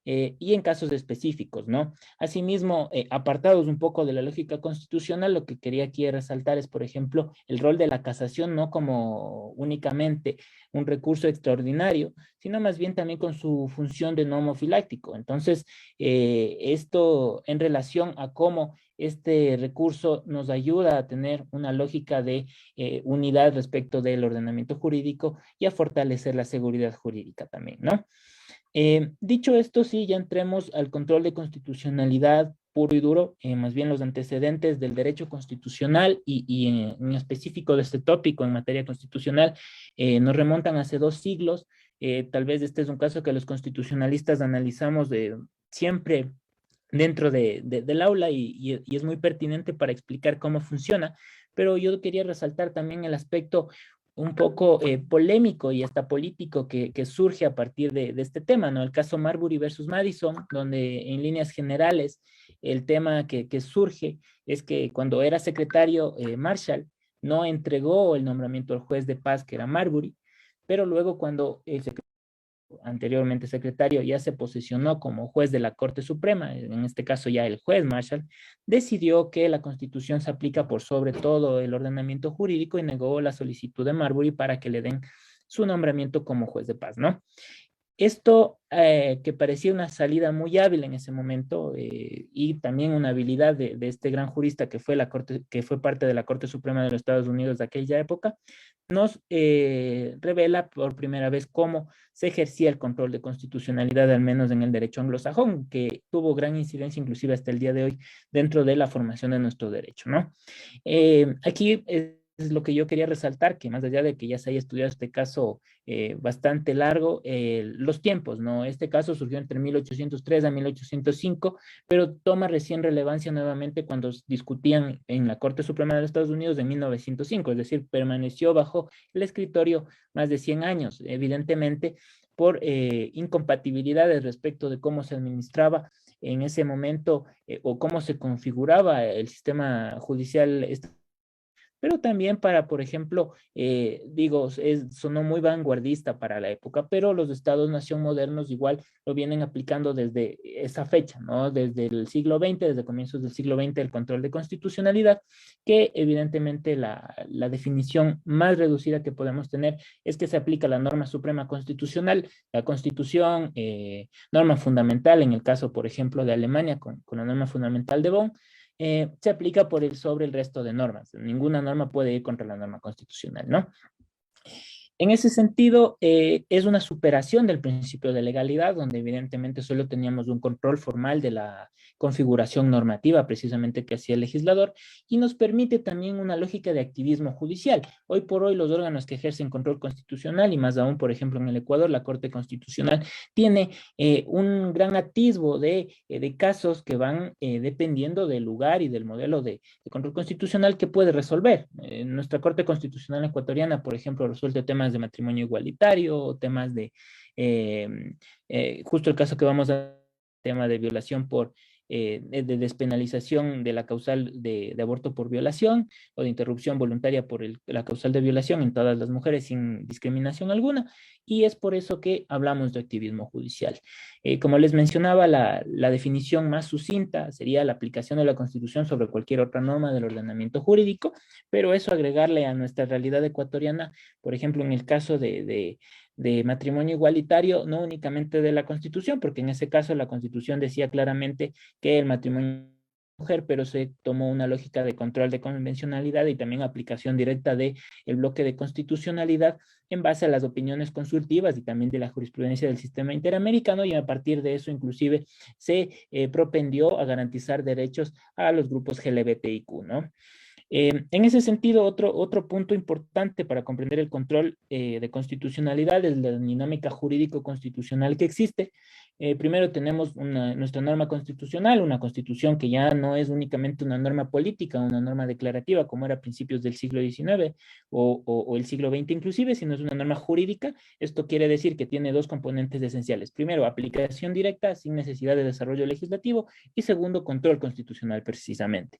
Y en casos específicos, ¿no? Asimismo, apartados un poco de la lógica constitucional, lo que quería aquí resaltar es, por ejemplo, el rol de la casación, no como únicamente un recurso extraordinario, sino más bien también con su función de nomofiláctico. Entonces, esto en relación a cómo este recurso nos ayuda a tener una lógica de unidad respecto del ordenamiento jurídico y a fortalecer la seguridad jurídica también, ¿no? Dicho esto, sí, ya entremos al control de constitucionalidad puro y duro, más bien los antecedentes del derecho constitucional y en específico de este tópico en materia constitucional nos remontan hace 2 siglos. Tal vez este es un caso que los constitucionalistas analizamos siempre dentro del aula y es muy pertinente para explicar cómo funciona, pero yo quería resaltar también el aspecto un poco polémico y hasta político que surge a partir de este tema, ¿no? El caso Marbury versus Madison, donde en líneas generales el tema que surge es que cuando era secretario Marshall no entregó el nombramiento al juez de paz que era Marbury, pero luego cuando el anteriormente secretario, ya se posicionó como juez de la Corte Suprema, en este caso ya el juez Marshall, decidió que la Constitución se aplica por sobre todo el ordenamiento jurídico y negó la solicitud de Marbury para que le den su nombramiento como juez de paz, ¿no? Esto que parecía una salida muy hábil en ese momento y también una habilidad de este gran jurista que fue parte de la Corte Suprema de los Estados Unidos de aquella época, nos revela por primera vez cómo se ejercía el control de constitucionalidad, al menos en el derecho anglosajón, que tuvo gran incidencia inclusive hasta el día de hoy dentro de la formación de nuestro derecho, ¿no? Aquí es lo que yo quería resaltar, que más allá de que ya se haya estudiado este caso bastante largo, los tiempos, ¿no? Este caso surgió entre 1803 a 1805, pero toma recién relevancia nuevamente cuando discutían en la Corte Suprema de los Estados Unidos en 1905, es decir, permaneció bajo el escritorio más de 100 años, evidentemente por incompatibilidades respecto de cómo se administraba en ese momento o cómo se configuraba el sistema judicial pero también para, por ejemplo, sonó muy vanguardista para la época, pero los estados-nación modernos igual lo vienen aplicando desde esa fecha, ¿no? Desde el siglo XX, desde comienzos del siglo XX, el control de constitucionalidad, que evidentemente la definición más reducida que podemos tener es que se aplica la norma suprema constitucional, la Constitución, norma fundamental, en el caso, por ejemplo, de Alemania, con la norma fundamental de Bonn, se aplica sobre el resto de normas. Ninguna norma puede ir contra la norma constitucional, ¿no? En ese sentido, es una superación del principio de legalidad, donde evidentemente solo teníamos un control formal de la configuración normativa, precisamente que hacía el legislador, y nos permite también una lógica de activismo judicial. Hoy por hoy los órganos que ejercen control constitucional, y más aún, por ejemplo, en el Ecuador, la Corte Constitucional tiene un gran atisbo de casos que van dependiendo del lugar y del modelo de control constitucional que puede resolver. Nuestra Corte Constitucional ecuatoriana, por ejemplo, resuelve temas de matrimonio igualitario, temas de, justo el caso que vamos a, tema de violación de despenalización de la causal de aborto por violación o de interrupción voluntaria por la causal de violación en todas las mujeres sin discriminación alguna, y es por eso que hablamos de activismo judicial. Como les mencionaba, la definición más sucinta sería la aplicación de la Constitución sobre cualquier otra norma del ordenamiento jurídico, pero eso agregarle a nuestra realidad ecuatoriana, por ejemplo, en el caso de matrimonio igualitario, no únicamente de la Constitución, porque en ese caso la Constitución decía claramente que el matrimonio mujer, pero se tomó una lógica de control de convencionalidad y también aplicación directa del bloque de constitucionalidad en base a las opiniones consultivas y también de la jurisprudencia del sistema interamericano, y a partir de eso inclusive se propendió a garantizar derechos a los grupos LGBTIQ, ¿no? En ese sentido, otro punto importante para comprender el control de constitucionalidad es la dinámica jurídico-constitucional que existe. Primero tenemos nuestra norma constitucional, una constitución que ya no es únicamente una norma política, una norma declarativa, como era a principios del siglo XIX o el siglo XX inclusive, sino es una norma jurídica. Esto quiere decir que tiene dos componentes esenciales. Primero, aplicación directa sin necesidad de desarrollo legislativo, y segundo, control constitucional precisamente.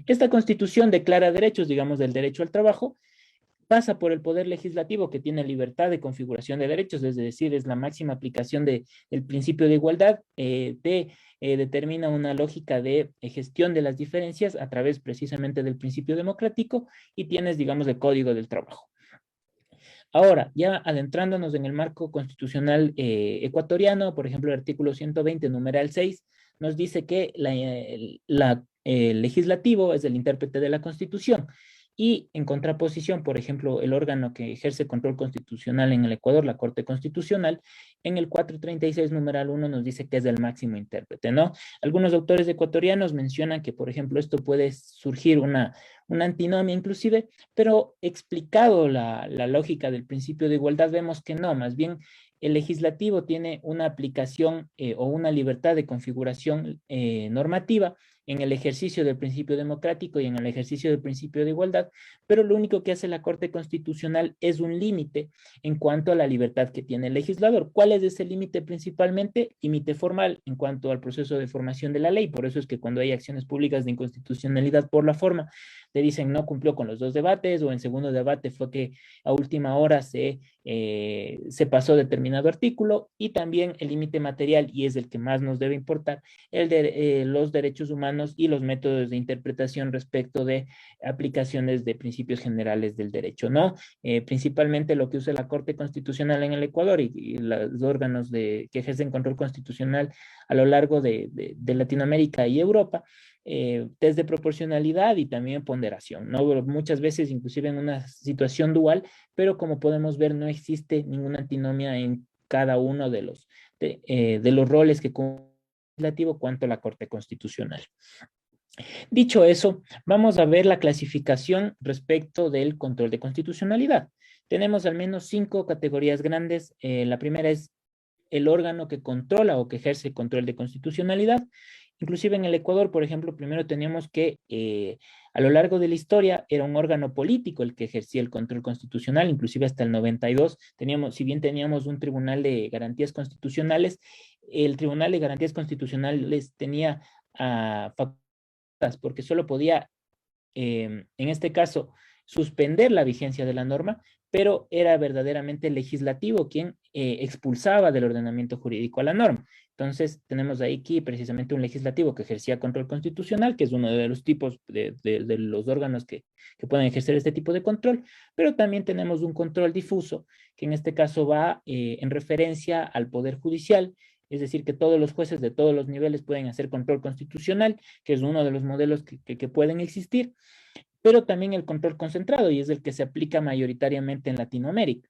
Esta Constitución declara derechos, digamos, del derecho al trabajo, pasa por el Poder Legislativo, que tiene libertad de configuración de derechos, es decir, es la máxima aplicación del principio de igualdad, determina una lógica de gestión de las diferencias a través precisamente del principio democrático, y tienes, digamos, el Código del Trabajo. Ahora, ya adentrándonos en el marco constitucional ecuatoriano, por ejemplo, el artículo 120, numeral 6, nos dice que el legislativo es el intérprete de la Constitución, y en contraposición, por ejemplo, el órgano que ejerce control constitucional en el Ecuador, la Corte Constitucional, en el 436, numeral 1, nos dice que es el máximo intérprete, ¿no? Algunos autores ecuatorianos mencionan que, por ejemplo, esto puede surgir una antinomia inclusive, pero explicado la lógica del principio de igualdad, vemos que no, más bien el legislativo tiene una aplicación o una libertad de configuración normativa en el ejercicio del principio democrático y en el ejercicio del principio de igualdad, pero lo único que hace la Corte Constitucional es un límite en cuanto a la libertad que tiene el legislador. ¿Cuál es ese límite principalmente? Límite formal en cuanto al proceso de formación de la ley. Por eso es que cuando hay acciones públicas de inconstitucionalidad por la forma, te dicen no cumplió con los dos debates, o en segundo debate fue que a última hora se pasó determinado artículo, y también el límite material, y es el que más nos debe importar, el de los derechos humanos y los métodos de interpretación respecto de aplicaciones de principios generales del derecho, ¿no? Principalmente lo que usa la Corte Constitucional en el Ecuador y los órganos que ejercen control constitucional a lo largo de Latinoamérica y Europa, test de proporcionalidad y también ponderación, ¿no? Muchas veces inclusive en una situación dual, pero como podemos ver no existe ninguna antinomia en cada uno de los roles que cumple el legislativo cuanto a la Corte Constitucional. Dicho eso, vamos a ver la clasificación respecto del control de constitucionalidad. Tenemos al menos 5 categorías grandes. La primera es el órgano que controla o que ejerce control de constitucionalidad. Inclusive en el Ecuador, por ejemplo, primero teníamos que a lo largo de la historia era un órgano político el que ejercía el control constitucional, inclusive hasta el 92 si bien teníamos un tribunal de garantías constitucionales, el tribunal de garantías constitucionales tenía facultades porque solo podía, en este caso, suspender la vigencia de la norma, pero era verdaderamente el legislativo quien expulsaba del ordenamiento jurídico a la norma. Entonces, tenemos ahí aquí precisamente un legislativo que ejercía control constitucional, que es uno de los tipos de los órganos que pueden ejercer este tipo de control, pero también tenemos un control difuso, que en este caso va en referencia al Poder Judicial, es decir, que todos los jueces de todos los niveles pueden hacer control constitucional, que es uno de los modelos que pueden existir, pero también el control concentrado, y es el que se aplica mayoritariamente en Latinoamérica.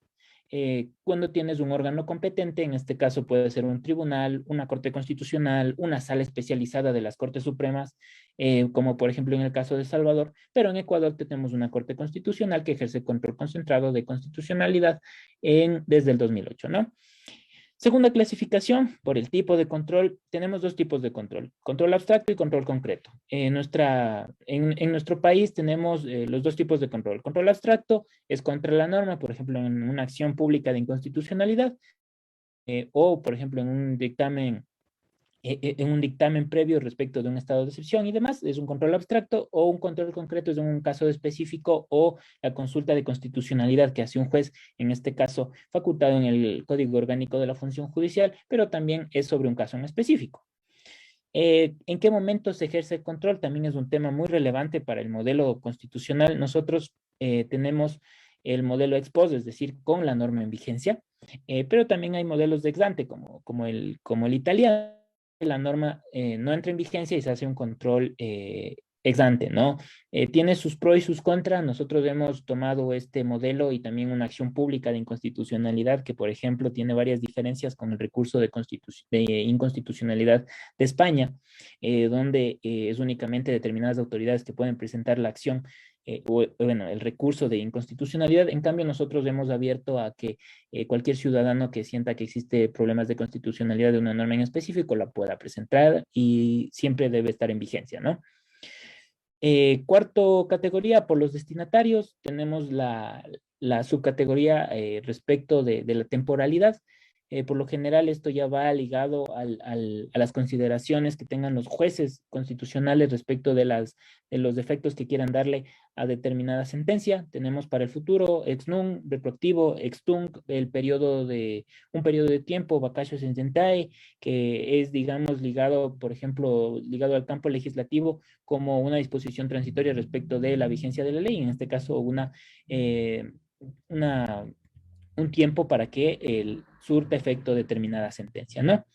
Cuando tienes un órgano competente, en este caso puede ser un tribunal, una corte constitucional, una sala especializada de las Cortes Supremas, como por ejemplo en el caso de Salvador, pero en Ecuador tenemos una corte constitucional que ejerce control concentrado de constitucionalidad desde el 2008, ¿no? Segunda clasificación, por el tipo de control, tenemos dos tipos de control, control abstracto y control concreto. En nuestro país tenemos los dos tipos de control. Control abstracto es contra la norma, por ejemplo, en una acción pública de inconstitucionalidad, o por ejemplo en un dictamen previo respecto de un estado de excepción y demás, es un control abstracto, o un control concreto es en un caso específico, o la consulta de constitucionalidad que hace un juez, en este caso facultado en el Código Orgánico de la Función Judicial, pero también es sobre un caso en específico. ¿En qué momento se ejerce el control? También es un tema muy relevante para el modelo constitucional. Nosotros tenemos el modelo ex post, es decir, con la norma en vigencia, pero también hay modelos de ex ante, como el italiano. La norma no entra en vigencia y se hace un control ex ante, ¿no? Tiene sus pros y sus contras. Nosotros hemos tomado este modelo y también una acción pública de inconstitucionalidad que, por ejemplo, tiene varias diferencias con el recurso de inconstitucionalidad de España, donde es únicamente determinadas autoridades que pueden presentar la acción, bueno, el recurso de inconstitucionalidad. En cambio, nosotros hemos abierto a que cualquier ciudadano que sienta que existe problemas de constitucionalidad de una norma en específico la pueda presentar y siempre debe estar en vigencia, ¿no? Cuarto categoría, por los destinatarios, tenemos la subcategoría respecto de la temporalidad. Por lo general, esto ya va ligado a las consideraciones que tengan los jueces constitucionales respecto de los defectos que quieran darle a determinada sentencia. Tenemos para el futuro ex nunc, retroactivo, ex tunc, un periodo de tiempo, vacatio sententiae, que es, digamos, ligado, por ejemplo, ligado al campo legislativo como una disposición transitoria respecto de la vigencia de la ley, en este caso un tiempo para que el surta efecto determinada sentencia, ¿no?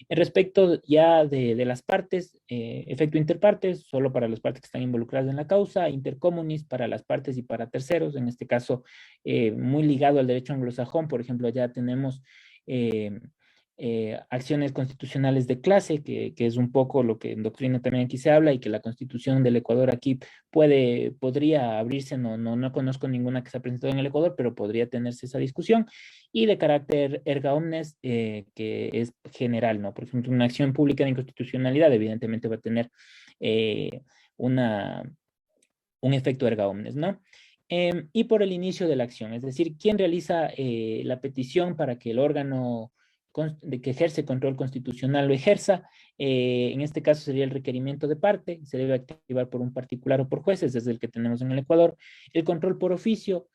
Respecto ya de las partes, efecto interpartes, solo para las partes que están involucradas en la causa, intercommunis para las partes y para terceros, en este caso muy ligado al derecho anglosajón. Por ejemplo, ya tenemos acciones constitucionales de clase, que es un poco lo que en doctrina también aquí se habla, y que la Constitución del Ecuador aquí podría abrirse. No conozco ninguna que se ha presentado en el Ecuador, pero podría tenerse esa discusión. Y de carácter erga omnes, que es general, ¿no? Por ejemplo, una acción pública de inconstitucionalidad evidentemente va a tener un efecto erga omnes, ¿no? Y por el inicio de la acción, es decir, ¿quién realiza la petición para que el órgano que ejerce control constitucional lo ejerza? En este caso sería el requerimiento de parte, se debe activar por un particular o por jueces, desde el que tenemos en el Ecuador. El control por oficio,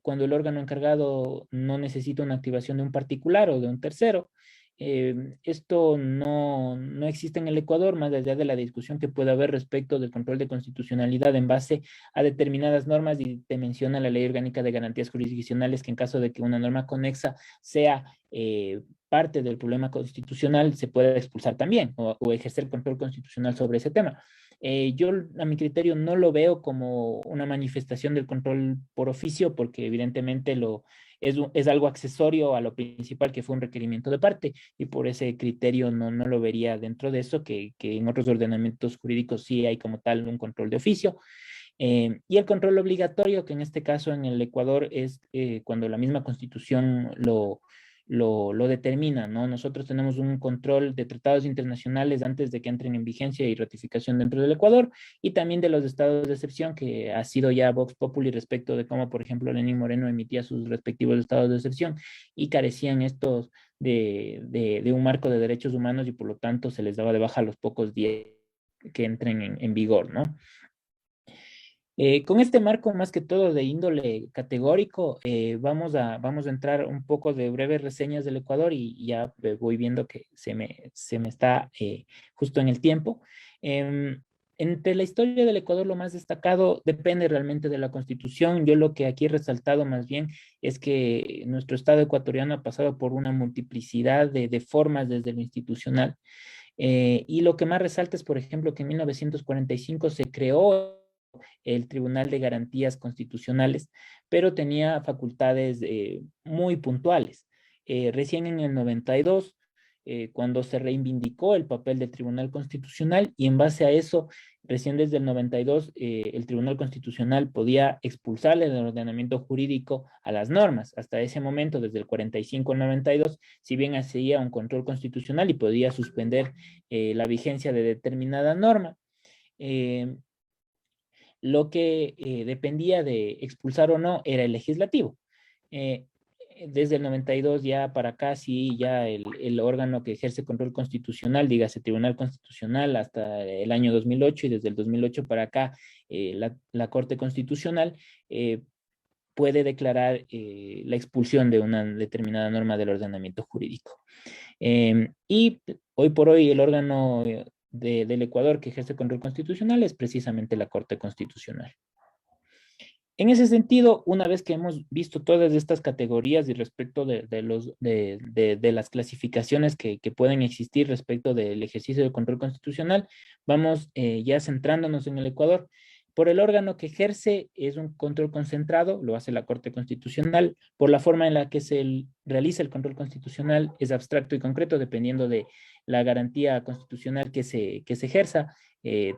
cuando el órgano encargado no necesita una activación de un particular o de un tercero. Esto no existe en el Ecuador, más allá de la discusión que puede haber respecto del control de constitucionalidad en base a determinadas normas, y te menciona la Ley Orgánica de Garantías Jurisdiccionales que en caso de que una norma conexa sea parte del problema constitucional, se puede expulsar también o ejercer control constitucional sobre ese tema. Yo, a mi criterio, no lo veo como una manifestación del control por oficio, porque evidentemente es algo accesorio a lo principal, que fue un requerimiento de parte, y por ese criterio no lo vería dentro de eso, que en otros ordenamientos jurídicos sí hay como tal un control de oficio. Y el control obligatorio, que en este caso en el Ecuador es cuando la misma Constitución lo determina, ¿no? Nosotros tenemos un control de tratados internacionales antes de que entren en vigencia y ratificación dentro del Ecuador, y también de los estados de excepción, que ha sido ya Vox Populi respecto de cómo, por ejemplo, Lenín Moreno emitía sus respectivos estados de excepción y carecían estos de un marco de derechos humanos, y por lo tanto se les daba de baja a los pocos días que entren en vigor, ¿no? Con este marco, más que todo de índole categórico, vamos a entrar un poco de breves reseñas del Ecuador y ya voy viendo que se me está justo en el tiempo. Em, Entre la historia del Ecuador, lo más destacado depende realmente de la Constitución. Yo lo que aquí he resaltado más bien es que nuestro Estado ecuatoriano ha pasado por una multiplicidad de formas desde lo institucional. Y lo que más resalta es, por ejemplo, que en 1945 se creó el Tribunal de Garantías Constitucionales, pero tenía facultades muy puntuales. Recién en el 92, cuando se reivindicó el papel del Tribunal Constitucional, y en base a eso, recién desde el 92, el Tribunal Constitucional podía expulsarle del ordenamiento jurídico a las normas. Hasta ese momento, desde el 45 al 92, si bien hacía un control constitucional y podía suspender la vigencia de determinada norma, eh, lo que dependía de expulsar o no era el legislativo. Eh, Desde el 92 ya para acá, sí, ya el órgano que ejerce control constitucional, dígase Tribunal Constitucional, hasta el año 2008, y desde el 2008 para acá, la Corte Constitucional puede declarar la expulsión de una determinada norma del ordenamiento jurídico. Y hoy por hoy el órgano del Ecuador que ejerce control constitucional es precisamente la Corte Constitucional. En ese sentido, una vez que hemos visto todas estas categorías y respecto de las clasificaciones que pueden existir respecto del ejercicio del control constitucional, vamos ya centrándonos en el Ecuador. Por el órgano que ejerce es un control concentrado, lo hace la Corte Constitucional. Por la forma en la que se realiza el control constitucional es abstracto y concreto dependiendo de la garantía constitucional que se ejerza,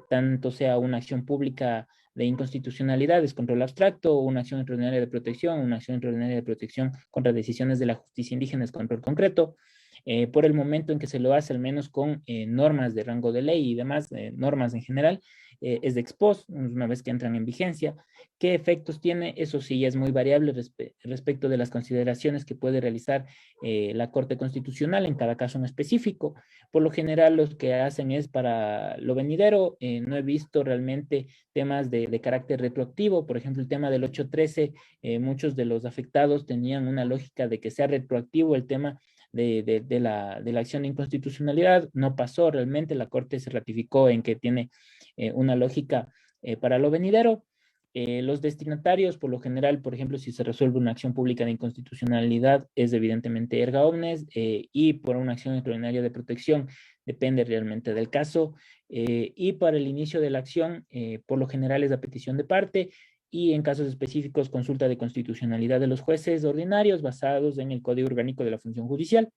tanto sea una acción pública de inconstitucionalidad, es control abstracto, una acción extraordinaria de protección, una acción extraordinaria de protección contra decisiones de la justicia indígena es control concreto. Por el momento en que se lo hace, al menos con normas de rango de ley y demás, normas en general, es de ex post, una vez que entran en vigencia. ¿Qué efectos tiene? Eso sí ya es muy variable respecto de las consideraciones que puede realizar la Corte Constitucional en cada caso en específico. Por lo general, los que hacen es para lo venidero. No he visto realmente temas de carácter retroactivo. Por ejemplo, el tema del 813, muchos de los afectados tenían una lógica de que sea retroactivo el tema de la acción de inconstitucionalidad. No pasó realmente, la Corte se ratificó en que tiene una lógica para lo venidero. Los destinatarios, por lo general, por ejemplo, si se resuelve una acción pública de inconstitucionalidad, es evidentemente erga omnes, y por una acción extraordinaria de protección, depende realmente del caso. Y para el inicio de la acción, por lo general es a petición de parte, y en casos específicos, consulta de constitucionalidad de los jueces ordinarios basados en el Código Orgánico de la Función Judicial.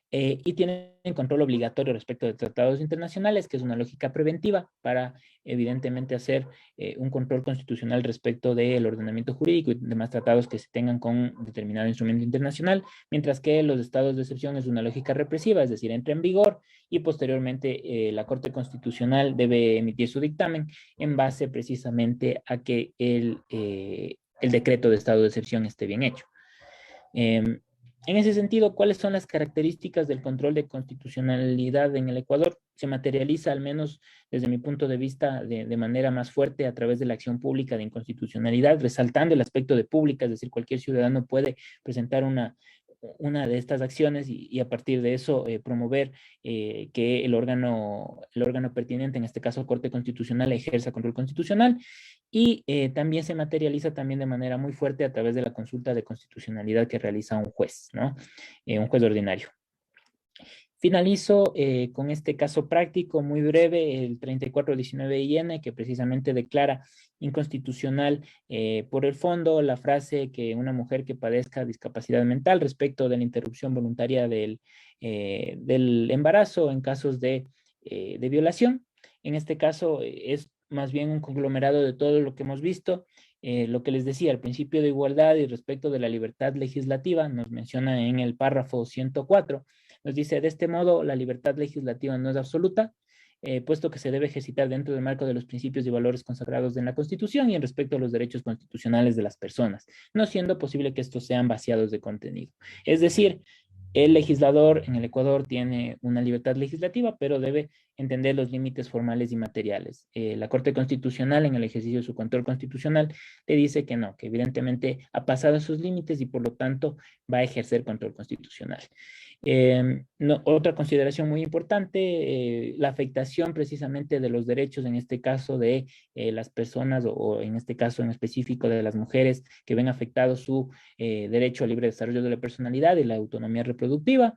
Y tienen control obligatorio respecto de tratados internacionales, que es una lógica preventiva para, evidentemente, hacer un control constitucional respecto del ordenamiento jurídico y demás tratados que se tengan con determinado instrumento internacional, mientras que los estados de excepción es una lógica represiva, es decir, entra en vigor y posteriormente la Corte Constitucional debe emitir su dictamen en base precisamente a que el decreto de estado de excepción esté bien hecho. En ese sentido, ¿cuáles son las características del control de constitucionalidad en el Ecuador? Se materializa, al menos desde mi punto de vista, de manera más fuerte a través de la acción pública de inconstitucionalidad, resaltando el aspecto de pública, es decir, cualquier ciudadano puede presentar una de estas acciones y a partir de eso promover que el órgano pertinente, en este caso Corte Constitucional, ejerza control constitucional. Y también se materializa también de manera muy fuerte a través de la consulta de constitucionalidad que realiza un juez, ¿no? Un juez ordinario. Finalizo con este caso práctico muy breve, el 3419-IN, que precisamente declara inconstitucional por el fondo la frase que una mujer que padezca discapacidad mental respecto de la interrupción voluntaria del embarazo en casos de violación. En este caso es más bien un conglomerado de todo lo que hemos visto. Lo que les decía, el principio de igualdad y respecto de la libertad legislativa, nos menciona en el párrafo 104, nos dice: de este modo, la libertad legislativa no es absoluta, puesto que se debe ejercitar dentro del marco de los principios y valores consagrados en la Constitución y en respecto a los derechos constitucionales de las personas, no siendo posible que estos sean vaciados de contenido. Es decir, el legislador en el Ecuador tiene una libertad legislativa, pero debe entender los límites formales y materiales. La Corte Constitucional, en el ejercicio de su control constitucional, le dice que no, que evidentemente ha pasado esos límites y por lo tanto va a ejercer control constitucional. Otra consideración muy importante, la afectación precisamente de los derechos, en este caso de las personas o en este caso en específico de las mujeres que ven afectado su derecho al libre desarrollo de la personalidad y la autonomía reproductiva.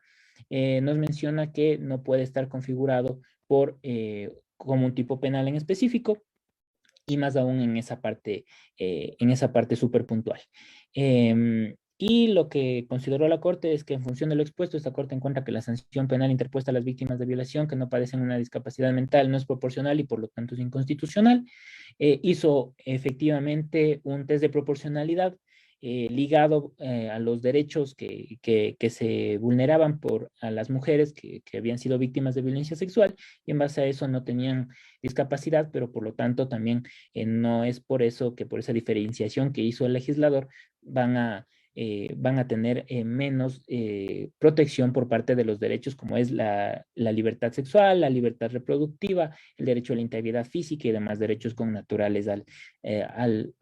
Nos menciona que no puede estar configurado como un tipo penal en específico, y más aún en esa parte súper puntual. Y lo que consideró la Corte es que en función de lo expuesto, esta Corte encuentra que la sanción penal interpuesta a las víctimas de violación que no padecen una discapacidad mental no es proporcional y por lo tanto es inconstitucional. Hizo efectivamente un test de proporcionalidad ligado a los derechos que se vulneraban a las mujeres que habían sido víctimas de violencia sexual, y en base a eso no tenían discapacidad, pero por lo tanto también no es por eso que por esa diferenciación que hizo el legislador van a tener menos protección por parte de los derechos como es la libertad sexual, la libertad reproductiva, el derecho a la integridad física y demás derechos connaturales al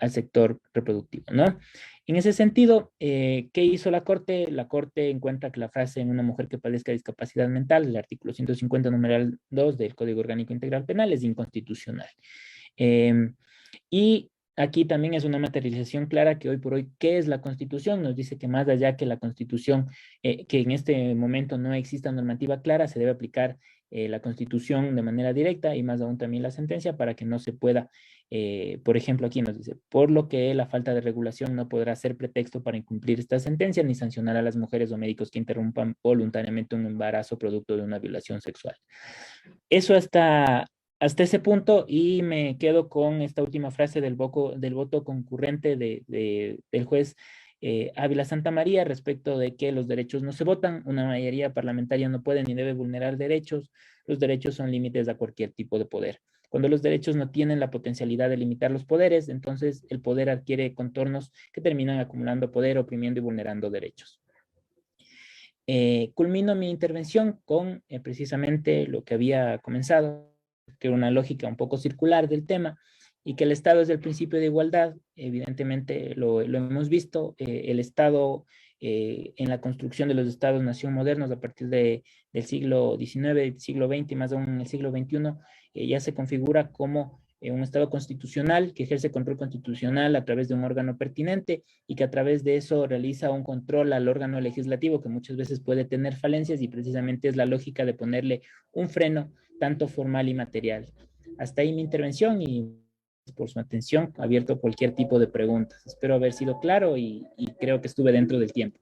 sector reproductivo, ¿no? En ese sentido, ¿qué hizo la Corte? La Corte encuentra que la frase en una mujer que padezca discapacidad mental, el artículo 150, numeral 2 del Código Orgánico Integral Penal, es inconstitucional. Y aquí también es una materialización clara que hoy por hoy, ¿qué es la Constitución? Nos dice que más allá que la Constitución, que en este momento no exista normativa clara, se debe aplicar la Constitución de manera directa y más aún también la sentencia para que no se pueda, por ejemplo, aquí nos dice, por lo que la falta de regulación no podrá ser pretexto para incumplir esta sentencia ni sancionar a las mujeres o médicos que interrumpan voluntariamente un embarazo producto de una violación sexual. Eso hasta ese punto, y me quedo con esta última frase del voto concurrente del juez Ávila Santamaría respecto de que los derechos no se votan, una mayoría parlamentaria no puede ni debe vulnerar derechos, los derechos son límites a cualquier tipo de poder. Cuando los derechos no tienen la potencialidad de limitar los poderes, entonces el poder adquiere contornos que terminan acumulando poder, oprimiendo y vulnerando derechos. Culmino mi intervención con precisamente lo que había comenzado, que era una lógica un poco circular del tema, y que el Estado es el principio de igualdad. Evidentemente lo hemos visto, el Estado en la construcción de los Estados-nación modernos a partir del siglo XIX, del siglo XX y más aún en el siglo XXI, ya se configura como un Estado constitucional que ejerce control constitucional a través de un órgano pertinente y que a través de eso realiza un control al órgano legislativo que muchas veces puede tener falencias, y precisamente es la lógica de ponerle un freno tanto formal y material. Hasta ahí mi intervención y por su atención, abierto cualquier tipo de preguntas. Espero haber sido claro y creo que estuve dentro del tiempo.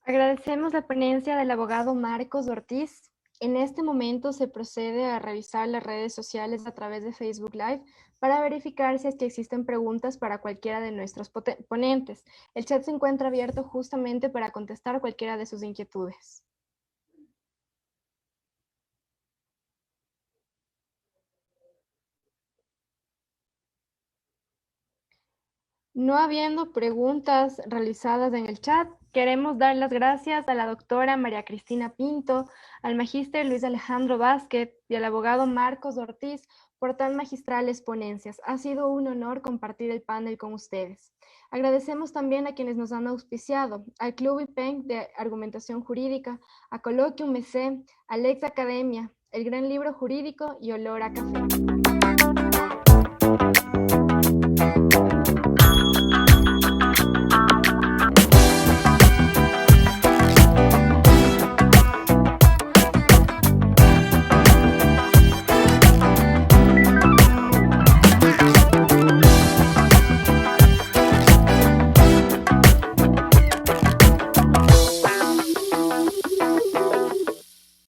Agradecemos la ponencia del abogado Marcos Ortiz. En este momento se procede a revisar las redes sociales a través de Facebook Live para verificar si es que existen preguntas para cualquiera de nuestros ponentes. El chat se encuentra abierto justamente para contestar cualquiera de sus inquietudes. No habiendo preguntas realizadas en el chat, queremos dar las gracias a la doctora María Cristina Pinto, al magíster Luis Alejandro Vázquez y al abogado Marcos Ortiz por tan magistrales ponencias. Ha sido un honor compartir el panel con ustedes. Agradecemos también a quienes nos han auspiciado, al Club IPEN de Argumentación Jurídica, a Coloquium MC, a Lex Academia, el Gran Libro Jurídico y Olor a Café.